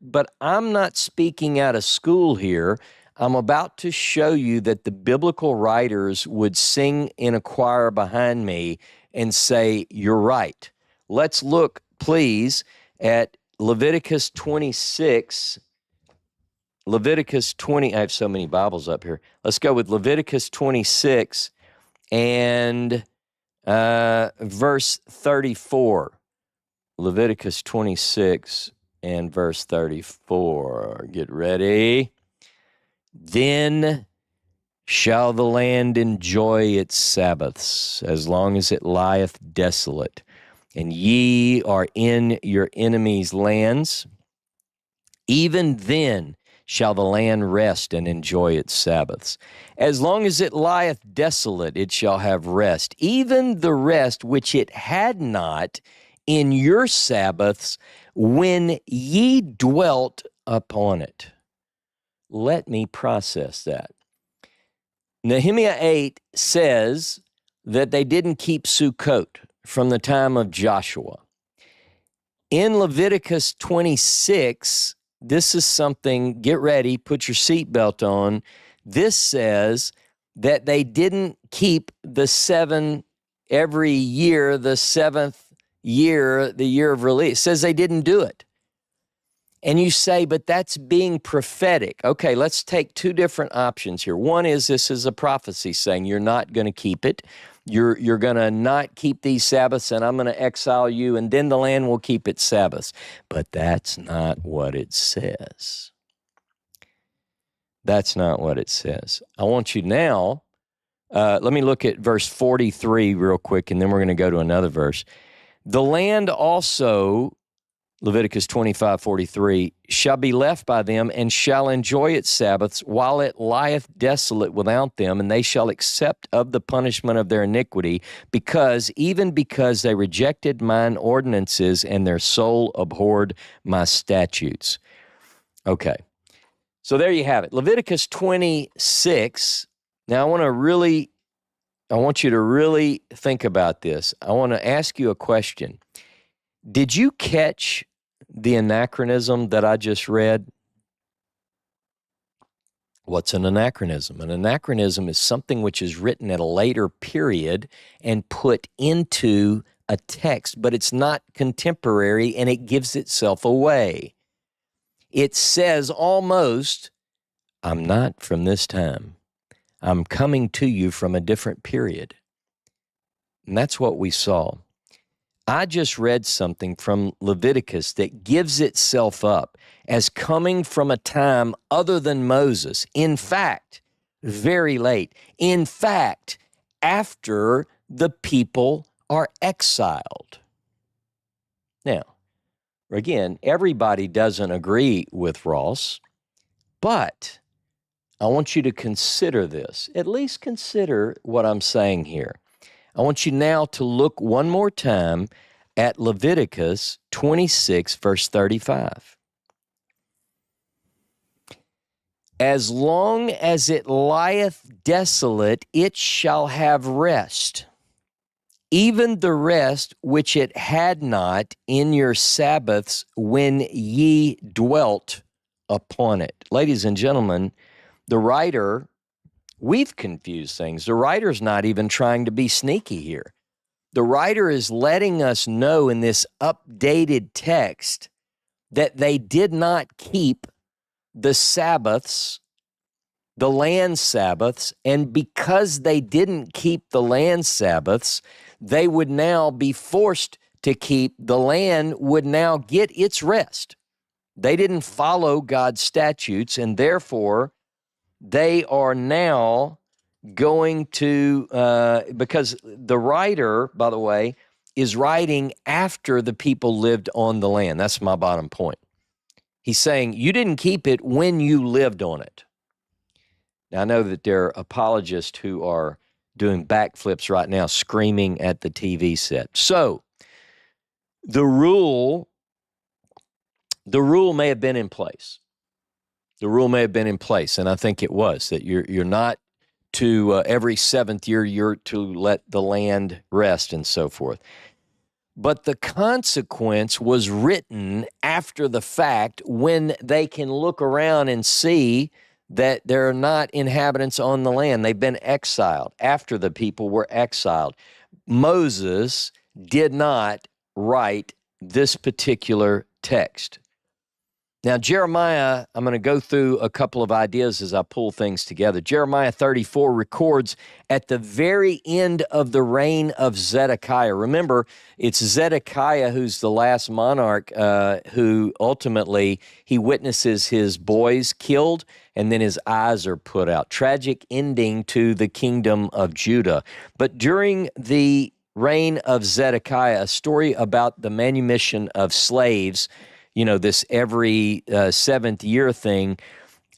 I'm not speaking out of school here. I'm about to show you that the biblical writers would sing in a choir behind me and say, you're right. Let's look, please, at Leviticus 26. Leviticus 20, I have so many Bibles up here. Let's go with Leviticus 26 and verse 34. Leviticus 26 and verse 34. Get ready. Then shall the land enjoy its Sabbaths, as long as it lieth desolate, and ye are in your enemies' lands. Even then shall the land rest and enjoy its Sabbaths. As long as it lieth desolate, it shall have rest, even the rest which it had not in your Sabbaths when ye dwelt upon it. Let me process that. Nehemiah 8 says that they didn't keep Sukkot from the time of Joshua. In Leviticus 26, this is something, get ready, put your seatbelt on. This says that they didn't keep the 7 every year, the 7th year, the year of release. It says they didn't do it. And you say, but that's being prophetic. Okay, let's take 2 different options here. One is this is a prophecy saying you're not going to keep it. You're going to not keep these Sabbaths, and I'm going to exile you, and then the land will keep its Sabbaths. But that's not what it says. That's not what it says. I want you now, let me look at verse 43 real quick, and then we're going to go to another verse. The land also, Leviticus 25:43, shall be left by them and shall enjoy its Sabbaths while it lieth desolate without them, and they shall accept of the punishment of their iniquity, because they rejected mine ordinances and their soul abhorred my statutes. Okay, so there you have it. Leviticus 26. Now I want you to really think about this. I want to ask you a question. Did you catch the anachronism that I just read? What's an anachronism? An anachronism is something which is written at a later period and put into a text, but it's not contemporary and it gives itself away. It says almost, I'm not from this time. I'm coming to you from a different period. And that's what we saw. I just read something from Leviticus that gives itself up as coming from a time other than Moses. In fact, very late. In fact, after the people are exiled. Now, again, everybody doesn't agree with Ross, but I want you to consider this. At least consider what I'm saying here. I want you now to look one more time at Leviticus 26, verse 35. As long as it lieth desolate, it shall have rest, even the rest which it had not in your Sabbaths when ye dwelt upon it. Ladies and gentlemen, the writer, we've confused things. The writer's not even trying to be sneaky here. The writer is letting us know in this updated text that they did not keep the Sabbaths, the land Sabbaths, and because they didn't keep the land Sabbaths, they would now be forced to keep, the land would now get its rest. They didn't follow God's statutes, and therefore they are now going to, because the writer, by the way, is writing after the people lived on the land. That's my bottom point. He's saying, you didn't keep it when you lived on it. Now, I know that there are apologists who are doing backflips right now, screaming at the TV set. So, the rule may have been in place. The rule may have been in place, and I think it was, that you're not to, every seventh year, you're to let the land rest and so forth. But the consequence was written after the fact when they can look around and see that there are not inhabitants on the land. They've been exiled after the people were exiled. Moses did not write this particular text. Now, Jeremiah, I'm going to go through a couple of ideas as I pull things together. Jeremiah 34 records at the very end of the reign of Zedekiah. Remember, it's Zedekiah who's the last monarch who ultimately, he witnesses his boys killed and then his eyes are put out. Tragic ending to the kingdom of Judah. But during the reign of Zedekiah, a story about the manumission of slaves, you know, this every seventh year thing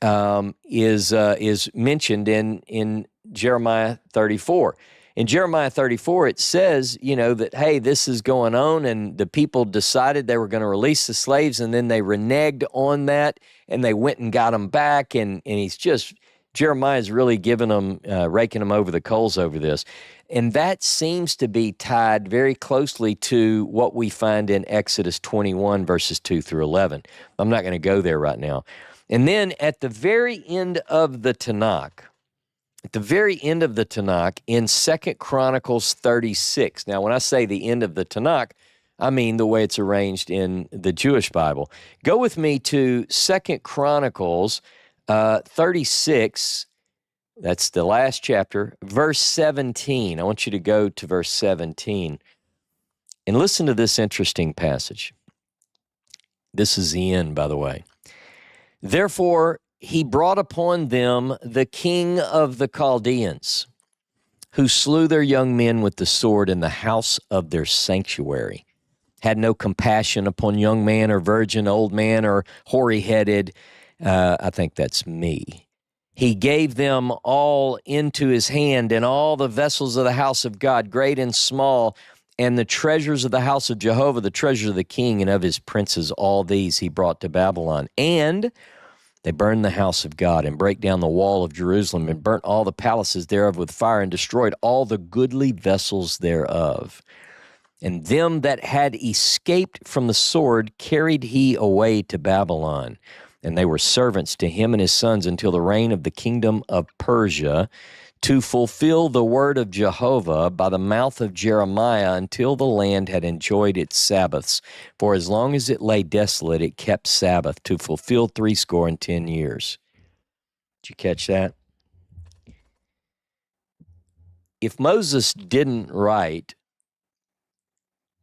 is mentioned in Jeremiah 34. In Jeremiah 34, it says, you know, that, hey, this is going on, and the people decided they were going to release the slaves, and then they reneged on that, and they went and got them back, and he's just, Jeremiah's really giving them, raking them over the coals over this. And that seems to be tied very closely to what we find in Exodus 21, verses 2 through 11. I'm not going to go there right now. And then at the very end of the Tanakh, in 2 Chronicles 36. Now, when I say the end of the Tanakh, I mean the way it's arranged in the Jewish Bible. Go with me to 2 Chronicles 36. That's the last chapter, verse 17. I want you to go to verse 17 and listen to this interesting passage. This is the end, by the way. Therefore, he brought upon them the king of the Chaldeans, who slew their young men with the sword in the house of their sanctuary, had no compassion upon young man or virgin, old man or hoary-headed. I think that's me. He gave them all into his hand, and all the vessels of the house of God, great and small, and the treasures of the house of Jehovah, the treasures of the king and of his princes, all these he brought to Babylon. And they burned the house of God, and brake down the wall of Jerusalem, and burnt all the palaces thereof with fire, and destroyed all the goodly vessels thereof. And them that had escaped from the sword carried he away to Babylon. And they were servants to him and his sons until the reign of the kingdom of Persia, to fulfill the word of Jehovah by the mouth of Jeremiah, until the land had enjoyed its Sabbaths. For as long as it lay desolate, it kept Sabbath, to fulfill 70 years. Did you catch that? If Moses didn't write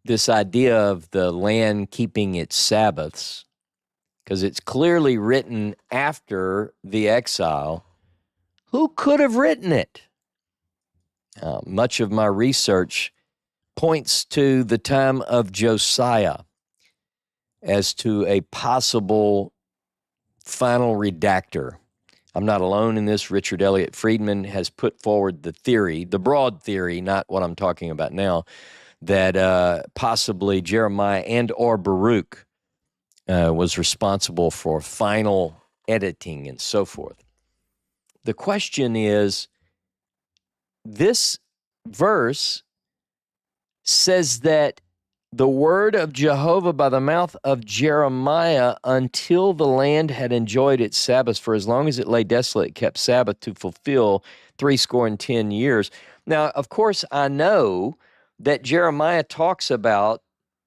this idea of the land keeping its Sabbaths, because it's clearly written after the exile, who could have written it? Much of my research points to the time of Josiah as to a possible final redactor. I'm not alone in this. Richard Elliott Friedman has put forward the theory, the broad theory, not what I'm talking about now, that possibly Jeremiah and or Baruch was responsible for final editing and so forth. the question is, this verse says that the word of Jehovah by the mouth of Jeremiah until the land had enjoyed its Sabbath, for as long as it lay desolate, it kept Sabbath to fulfill 70 years. Now, of course, I know that Jeremiah talks about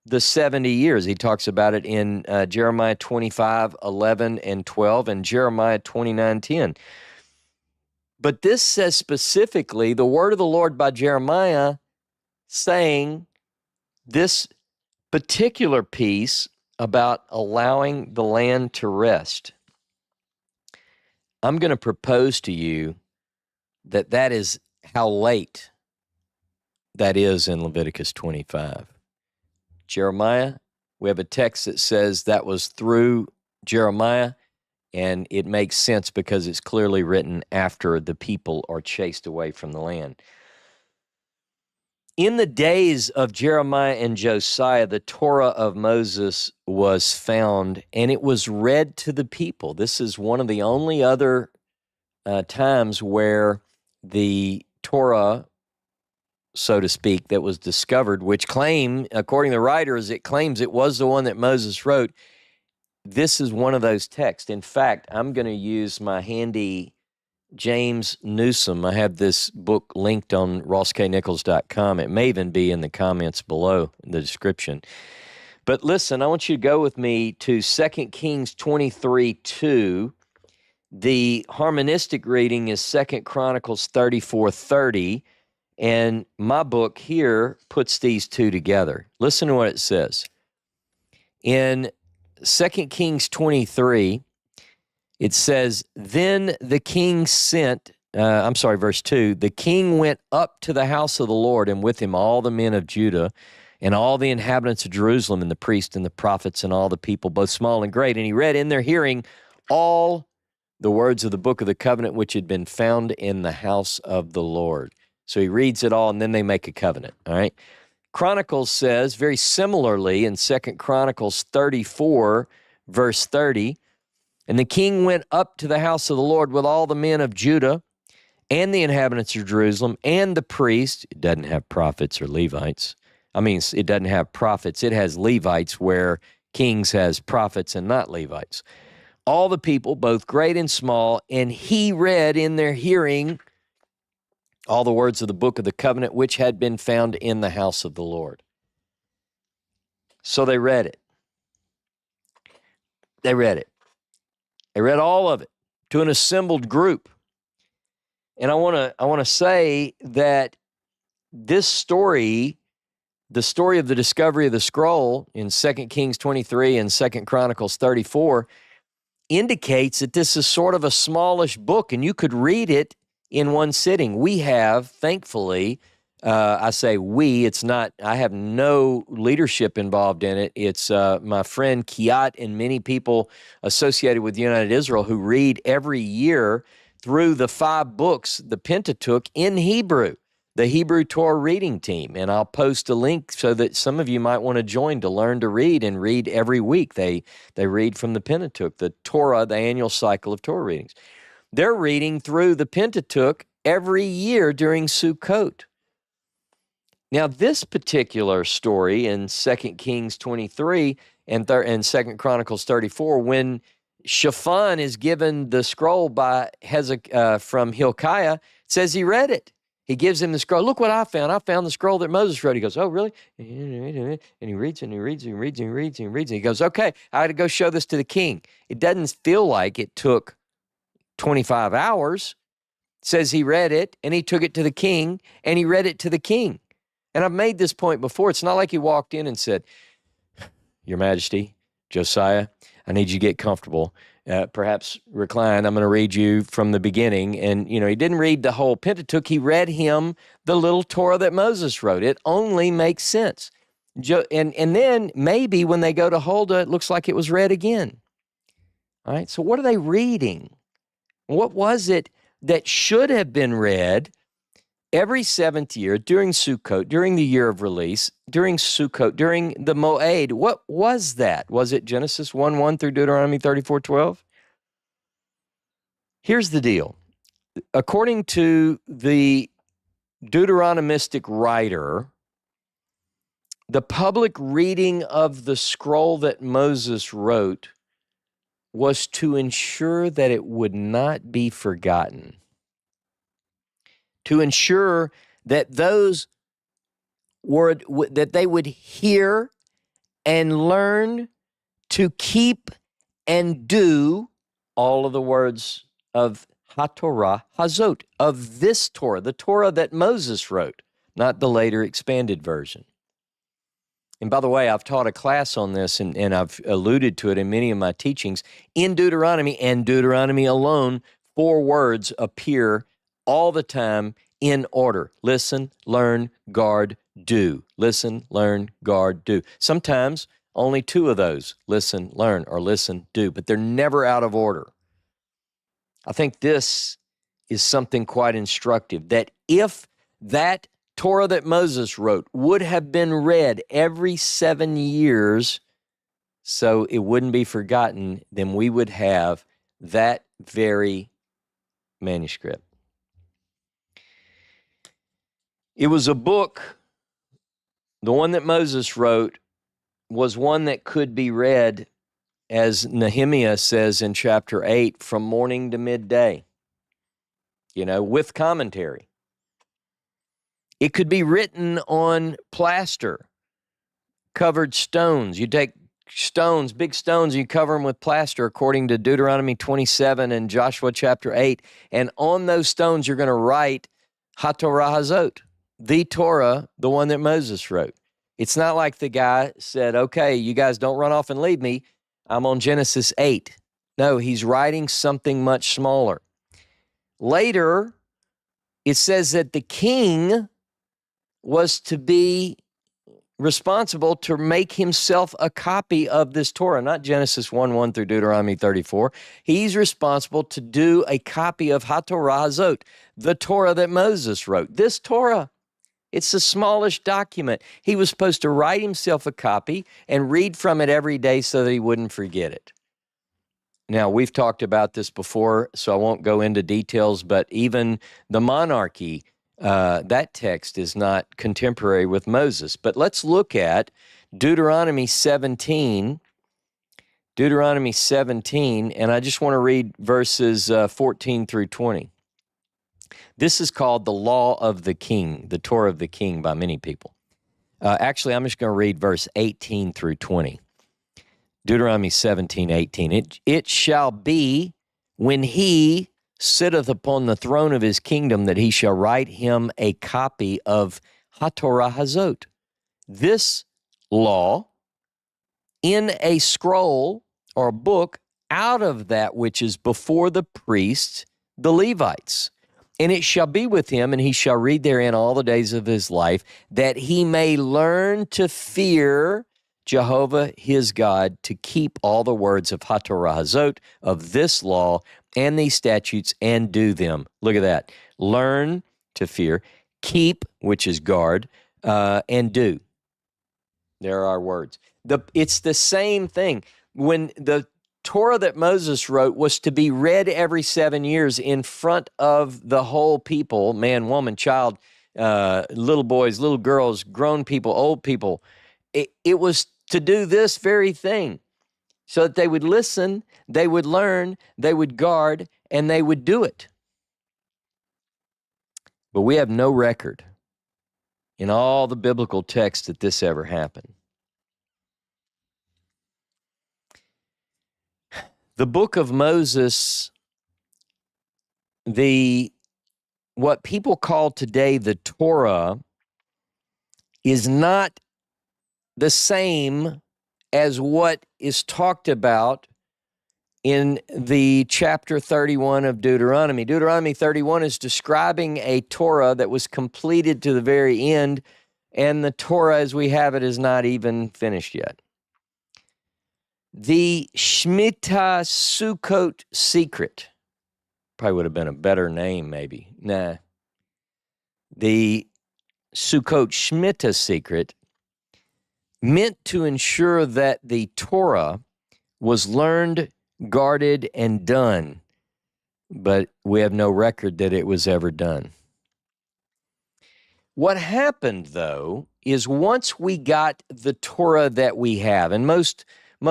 the 70 years. He talks about it in Jeremiah 25, 11, and 12, and Jeremiah 29, 10. But this says specifically the word of the Lord by Jeremiah saying this particular piece about allowing the land to rest. I'm going to propose to you that that is how late that is in Leviticus 25. Jeremiah, we have a text that says that was through Jeremiah, and it makes sense because it's clearly written after the people are chased away from the land. In the days of Jeremiah and Josiah, the Torah of Moses was found, and it was read to the people. This is one of the only other times where the Torah, so to speak, that was discovered, which claim, according to the writers, it claims it was the one that Moses wrote. This is one of those texts. In fact, I'm going to use my handy James Newsom. I have this book linked on rossknichols.com. It may even be in the comments below in the description. But listen, I want you to go with me to 2 Kings 23:2. The harmonistic reading is 2 Chronicles 34:30. And my book here puts these two together. Listen to what it says. In 2 Kings 23, it says, then the king sent, verse 2, the king went up to the house of the Lord, and with him all the men of Judah, and all the inhabitants of Jerusalem, and the priests and the prophets, and all the people, both small and great. And he read in their hearing all the words of the book of the covenant, which had been found in the house of the Lord. So he reads it all, and then they make a covenant, all right? Chronicles says, very similarly, in 2 Chronicles 34, verse 30, and the king went up to the house of the Lord with all the men of Judah and the inhabitants of Jerusalem and the priests. It doesn't have prophets or Levites. It doesn't have prophets. It has Levites, where kings has prophets and not Levites. All the people, both great and small, and he read in their hearing all the words of the book of the covenant, which had been found in the house of the Lord. So they read it. They read it. They read all of it to an assembled group. And I want to say that this story, the story of the discovery of the scroll in 2 Kings 23 and 2 Chronicles 34, indicates that this is sort of a smallish book, and you could read it in one sitting. We have, thankfully, I say we, it's not, I have no leadership involved in it. It's my friend Kiat and many people associated with United Israel who read every year through the 5 books, the Pentateuch, in Hebrew, the Hebrew Torah reading team. And I'll post a link so that some of you might want to join to learn to read and read every week. They read from the Pentateuch, the Torah, the annual cycle of Torah readings. They're reading through the Pentateuch every year during Sukkot. Now, this particular story in 2 Kings 23 and 2 Chronicles 34, when Shaphan is given the scroll by from Hilkiah, it says he read it. He gives him the scroll. Look what I found. I found the scroll that Moses wrote. He goes, oh, really? And he reads and he reads and he reads and he reads and he reads. And he goes, okay, I got to go show this to the king. It doesn't feel like it took 25 hours. It says he read it and he took it to the king and he read it to the king. And I've made this point before. It's not like he walked in and said, Your Majesty, Josiah, I need you to get comfortable. Perhaps recline. I'm going to read you from the beginning. And, he didn't read the whole Pentateuch. He read him the little Torah that Moses wrote. It only makes sense. And then maybe when they go to Huldah, it looks like it was read again. All right, so what are they reading? What was it that should have been read every 7th year, during Sukkot, during the year of release, during Sukkot, during the Moed? What was that? Was it Genesis 1:1 through Deuteronomy 34:12? Here's the deal. According to the Deuteronomistic writer, the public reading of the scroll that Moses wrote was to ensure that it would not be forgotten, to ensure that that they would hear and learn to keep and do all of the words of HaTorah Hazot, of this Torah, the Torah that Moses wrote, not the later expanded version. And by the way, I've taught a class on this, and I've alluded to it in many of my teachings. In Deuteronomy and Deuteronomy alone, 4 words appear all the time in order. Listen, learn, guard, do. Listen, learn, guard, do. Sometimes only 2 of those, listen, learn, or listen, do, but they're never out of order. I think this is something quite instructive, that if that Torah that Moses wrote would have been read every 7 years so it wouldn't be forgotten, then we would have that very manuscript. It was a book, the one that Moses wrote was one that could be read, as Nehemiah says in chapter 8, from morning to midday, with commentary. It could be written on plaster, covered stones. You take stones, big stones, and you cover them with plaster according to Deuteronomy 27 and Joshua chapter 8. And on those stones, you're going to write HaTorah Hazot, the Torah, the one that Moses wrote. It's not like the guy said, okay, you guys don't run off and leave me. I'm on Genesis 8. No, he's writing something much smaller. Later, it says that the king was to be responsible to make himself a copy of this Torah, not Genesis 1:1 through Deuteronomy 34. He's responsible to do a copy of HaTorah Hazot, the Torah that Moses wrote. This Torah, it's the smallest document. He was supposed to write himself a copy and read from it every day so that he wouldn't forget it. Now, we've talked about this before, so I won't go into details, but even the monarchy, that text is not contemporary with Moses. But let's look at Deuteronomy 17, and I just want to read verses 14 through 20. This is called the Law of the King, the Torah of the King by many people. Actually, I'm just going to read verse 18 through 20. Deuteronomy 17:18. It shall be when he sitteth upon the throne of his kingdom that he shall write him a copy of HaTorah Hazot, this law, in a scroll or a book out of that which is before the priests, the Levites. And it shall be with him, and he shall read therein all the days of his life, that he may learn to fear Jehovah his God, to keep all the words of HaTorah Hazot, of this law, and these statutes, and do them. Look at that. Learn to fear, keep, which is guard, and do. There are our words. It's the same thing. When the Torah that Moses wrote was to be read every 7 years in front of the whole people, man, woman, child, little boys, little girls, grown people, old people. It was to do this very thing, so that they would listen, they would learn, they would guard, and they would do it. But we have no record in all the biblical texts that this ever happened. The book of Moses, what people call today the Torah, is not the same as what is talked about in the chapter 31 of Deuteronomy. Deuteronomy 31 is describing a Torah that was completed to the very end, and the Torah as we have it is not even finished yet. The Shemitah Sukkot secret, probably would have been a better name maybe. Nah. The Sukkot Shemitah secret meant to ensure that the Torah was learned, guarded, and done but we have no record that it was ever done. What happened, though, is once we got the Torah that we have, and most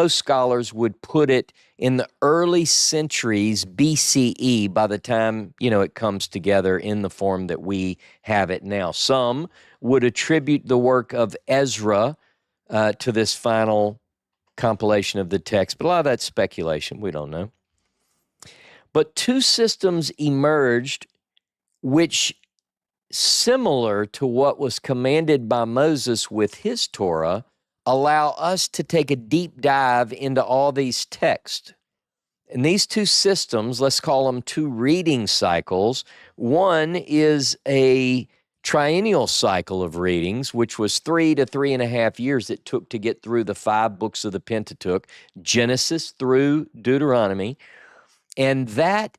scholars would put it in the early centuries BCE by the time, it comes together in the form that we have it now. Some would attribute the work of Ezra to this final compilation of the text, but a lot of that's speculation. We don't know. But two systems emerged which, similar to what was commanded by Moses with his Torah, allow us to take a deep dive into all these texts. And these two systems, let's call them two reading cycles. One is a triennial cycle of readings, which was 3 to 3.5 years it took to get through the 5 books of the Pentateuch, Genesis through Deuteronomy. And that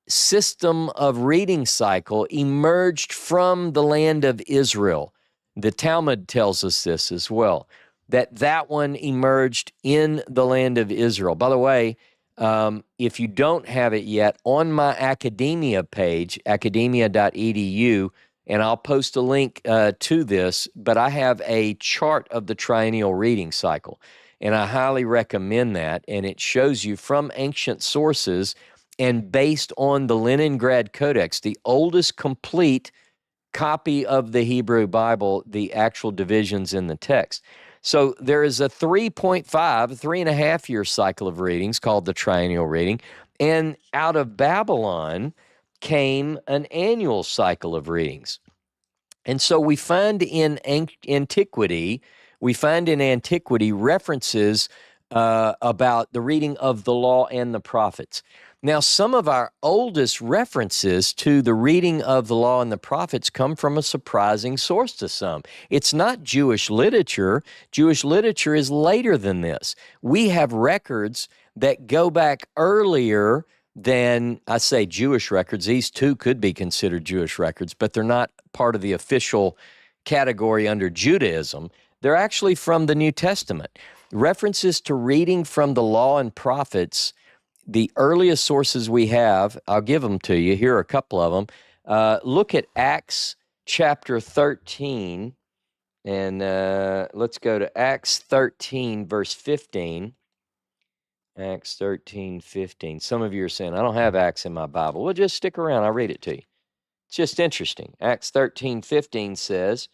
system of reading cycle emerged from the land of Israel. The Talmud tells us this as well, that one emerged in the land of Israel. By the way, if you don't have it yet, on my academia page, academia.edu, and I'll post a link to this, but I have a chart of the triennial reading cycle, and I highly recommend that, and it shows you from ancient sources and based on the Leningrad Codex, the oldest complete copy of the Hebrew Bible, the actual divisions in the text. So there is a 3.5 year cycle of readings called the triennial reading, and out of Babylon came an annual cycle of readings. And so we find in antiquity references about the reading of the Law and the Prophets. Now, some of our oldest references to the reading of the Law and the Prophets come from a surprising source to some. It's not Jewish literature. Jewish literature is later than this. We have records that go back earlier than, I say Jewish records. These two could be considered Jewish records, but they're not part of the official category under Judaism. They're actually from the New Testament. References to reading from the Law and Prophets, the earliest sources we have, I'll give them to you. Here are a couple of them. Look at Acts chapter 13, and let's go to Acts 13, verse 15. Acts 13, 15. Some of you are saying, I don't have Acts in my Bible. Well, just stick around. I'll read it to you. It's just interesting. Acts 13, 15 says,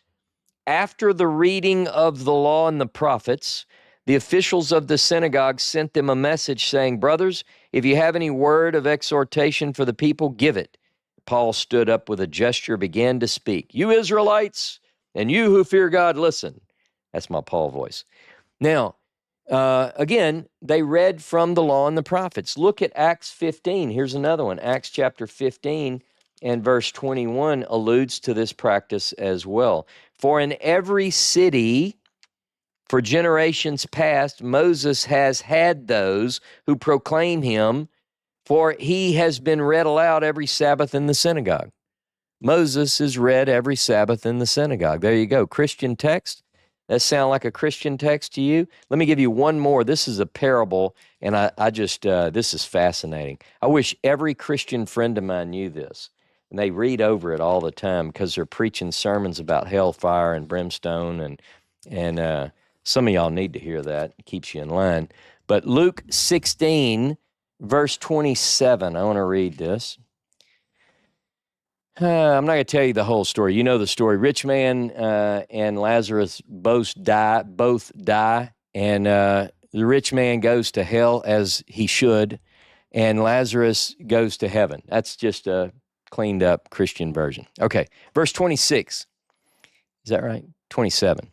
after the reading of the law and the prophets, the officials of the synagogue sent them a message saying, brothers, if you have any word of exhortation for the people, give it. Paul stood up with a gesture, began to speak. You Israelites, and you who fear God, listen. That's my Paul voice. Now, again, they read from the law and the prophets. Look at Acts 15. Here's another one. Acts chapter 15 and verse 21 alludes to this practice as well. For in every city, for generations past, Moses has had those who proclaim him, for he has been read aloud every Sabbath in the synagogue. Moses is read every Sabbath in the synagogue. There you go. Christian text. That sound like a Christian text to you? Let me give you one more. This is a parable, and I just, this is fascinating. I wish every Christian friend of mine knew this. And they read over it all the time because they're preaching sermons about hellfire and brimstone, and some of y'all need to hear that. It keeps you in line. But Luke 16, verse 27, I want to read this. I'm not going to tell you the whole story. You know the story. Rich man and Lazarus both die, and the rich man goes to hell as he should, and Lazarus goes to heaven. That's just a cleaned up Christian version. Okay, verse 26. Is that right? 27.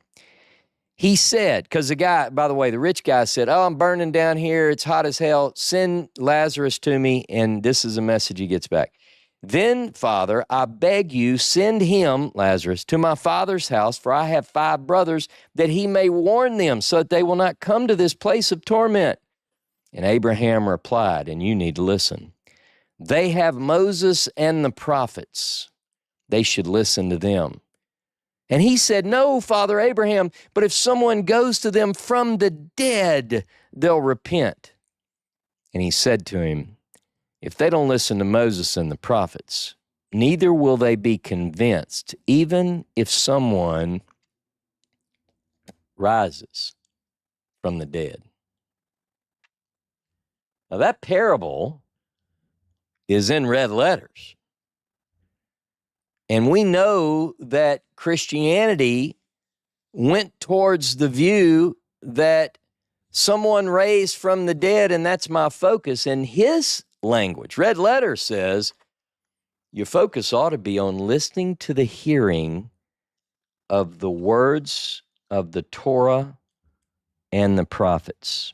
He said, because the guy, by the way, the rich guy said, oh, I'm burning down here. It's hot as hell. Send Lazarus to me. And this is a message he gets back. Then, Father, I beg you, send him, Lazarus, to my father's house, for I have 5 brothers, that he may warn them so that they will not come to this place of torment. And Abraham replied, and you need to listen. They have Moses and the prophets. They should listen to them. And he said, no, Father Abraham, but if someone goes to them from the dead, they'll repent. And he said to him, if they don't listen to Moses and the prophets, neither will they be convinced, even if someone rises from the dead. Now, that parable is in red letters. And we know that Christianity went towards the view that someone raised from the dead, and that's my focus. And his language, red letter, says your focus ought to be on listening to the hearing of the words of the Torah and the prophets.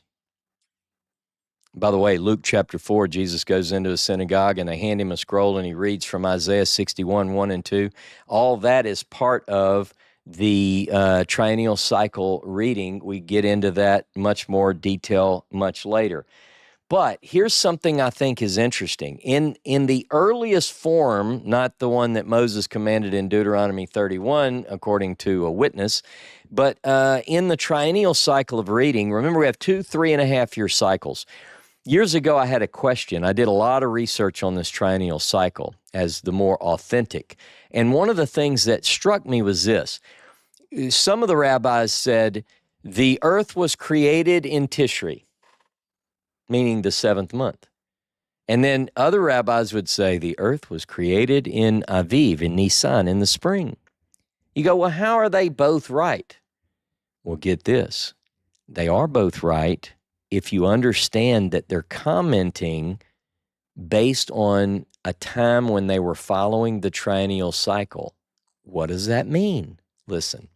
By the way, Luke chapter 4, Jesus goes into a synagogue and they hand him a scroll and he reads from Isaiah 61, 1 and 2. All that is part of the triennial cycle reading. We get into that much more detail much later. But here's something I think is interesting. In the earliest form, not the one that Moses commanded in Deuteronomy 31, according to a witness, but in the triennial cycle of reading, remember we have 2 3.5-year cycles. Years ago, I had a question. I did a lot of research on this triennial cycle as the more authentic. And one of the things that struck me was this. Some of the rabbis said the earth was created in Tishri, meaning the 7th month. And then other rabbis would say the earth was created in Aviv, in Nisan, in the spring. You go, well, how are they both right? Well, get this. They are both right if you understand that they're commenting based on a time when they were following the triennial cycle. What does that mean? Listen,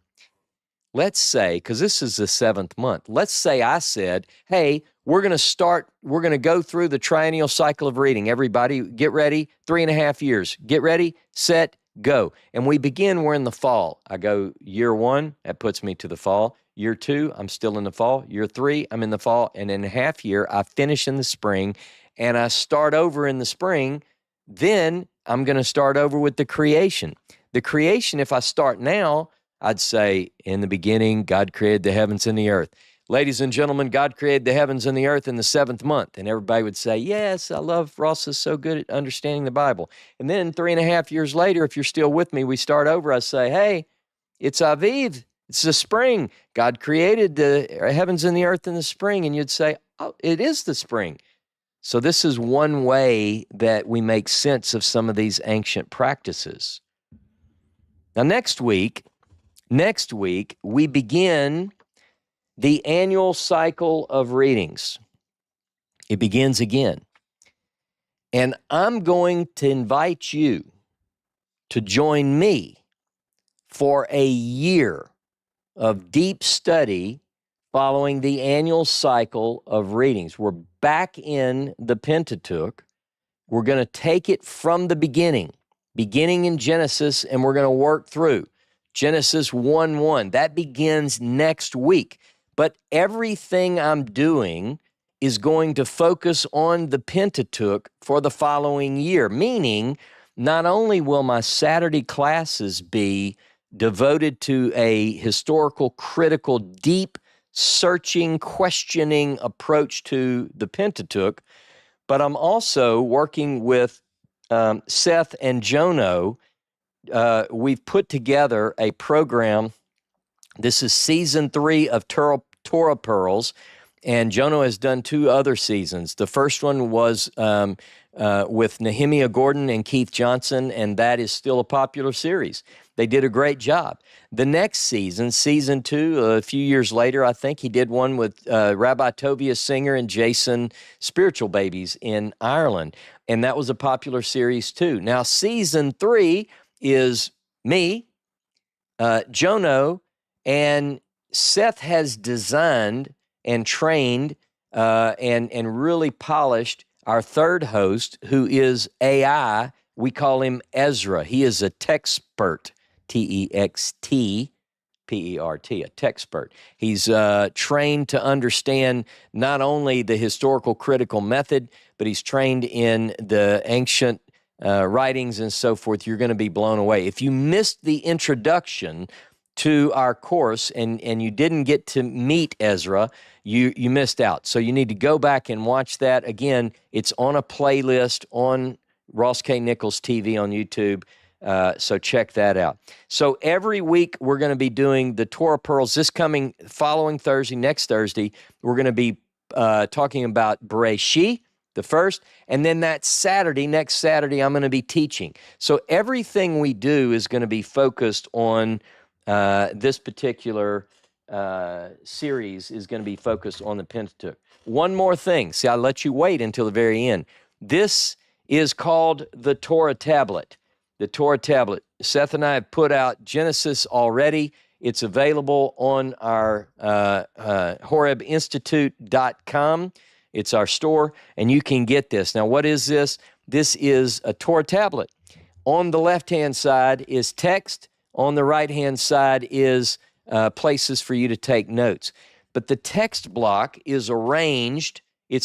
let's say, because this is the 7th month, let's say I said, hey, we're going to go through the triennial cycle of reading. Everybody get ready, 3.5 years. Get ready, set, go. And we begin, we're in the fall. I go year 1, that puts me to the fall. Year 2, I'm still in the fall. Year 3, I'm in the fall. And in a half year, I finish in the spring and I start over in the spring. Then I'm going to start over with the creation. The creation, if I start now, I'd say, in the beginning, God created the heavens and the earth. Ladies and gentlemen, God created the heavens and the earth in the 7th month. And everybody would say, yes, I love Ross is so good at understanding the Bible. And then 3.5 years later, if you're still with me, we start over. I say, hey, it's Aviv. It's the spring. God created the heavens and the earth in the spring. And you'd say, oh, it is the spring. So this is one way that we make sense of some of these ancient practices. Now, next week, we begin the annual cycle of readings. It begins again. And I'm going to invite you to join me for a year of deep study following the annual cycle of readings. We're back in the Pentateuch. We're going to take it from the beginning in Genesis, and we're going to work through Genesis 1:1. That begins next week. But everything I'm doing is going to focus on the Pentateuch for the following year, meaning not only will my Saturday classes be devoted to a historical, critical, deep, searching, questioning approach to the Pentateuch, but I'm also working with Seth and Jono. We've put together a program. This is season 3 of Torah Pearls, and Jono has done 2 other seasons. The first one was with Nehemiah Gordon and Keith Johnson, and that is still a popular series. They did a great job. The next season, season 2, a few years later, I think he did one with Rabbi Tovia Singer and Jason Spiritual Babies in Ireland, and that was a popular series too. Now, season 3 is me, Jono, and Seth has designed and trained and really polished our third host, who is AI. We call him Ezra. He is a techspert, Textpert, a techspert. He's trained to understand not only the historical critical method, but he's trained in the ancient writings and so forth. You're going to be blown away. If you missed the introduction to our course and you didn't get to meet Ezra, you missed out. So you need to go back and watch that. Again, it's on a playlist on Ross K. Nichols TV on YouTube. So check that out. So every week we're going to be doing the Torah Pearls. Following Thursday, next Thursday, we're going to be talking about Bereshit, the first, and then next Saturday, I'm going to be teaching. So everything we do is going to be focused on this particular series is going to be focused on the Pentateuch. One more thing. See, I let you wait until the very end. This is called the Torah Tablet. The Torah Tablet. Seth and I have put out Genesis already. It's available on our HOREBinstitute.com. It's our store, and you can get this. Now, what is this? This is a Torah tablet. On the left-hand side is text. On the right-hand side is places for you to take notes. But the text block is arranged.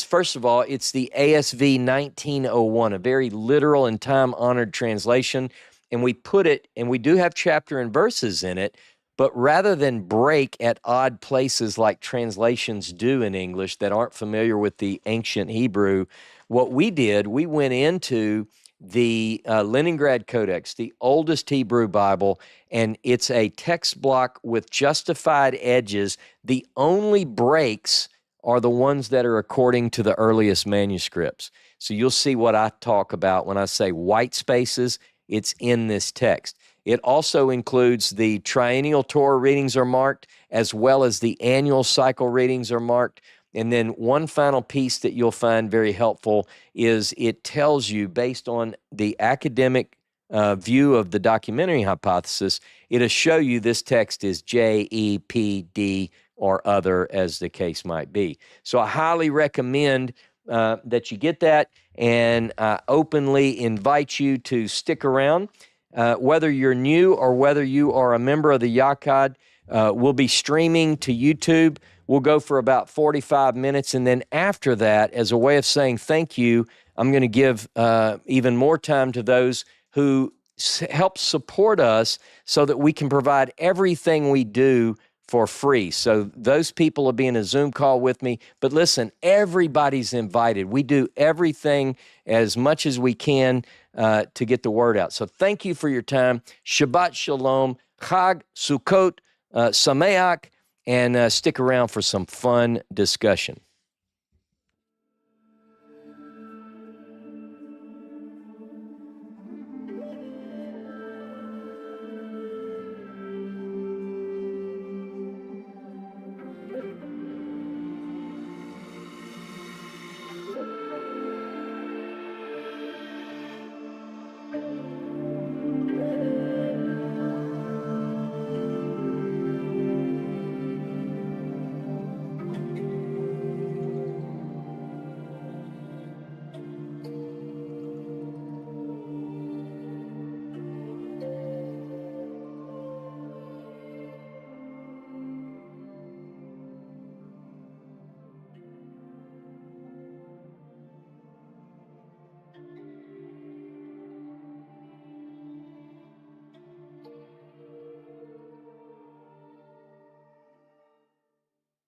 First of all, it's the ASV 1901, a very literal and time-honored translation. And we do have chapter and verses in it, but rather than break at odd places like translations do in English that aren't familiar with the ancient Hebrew, what we did, we went into the Leningrad Codex, the oldest Hebrew Bible, and it's a text block with justified edges. The only breaks are the ones that are according to the earliest manuscripts. So you'll see what I talk about when I say white spaces. It's in this text. It also includes the triennial Torah readings are marked, as well as the annual cycle readings are marked. And then one final piece that you'll find very helpful is it tells you, based on the academic view of the documentary hypothesis, it'll show you this text is J, E, P, D, or other, as the case might be. So I highly recommend that you get that, and I openly invite you to stick around. Whether you're new or whether you are a member of the Yachad, we'll be streaming to YouTube. We'll go for about 45 minutes, and then after that, as a way of saying thank you, I'm going to give even more time to those who help support us so that we can provide everything we do for free. So those people will be in a Zoom call with me. But listen, everybody's invited. We do everything as much as we can to get the word out. So thank you for your time. Shabbat Shalom, Chag, Sukkot, Sameach, and stick around for some fun discussion.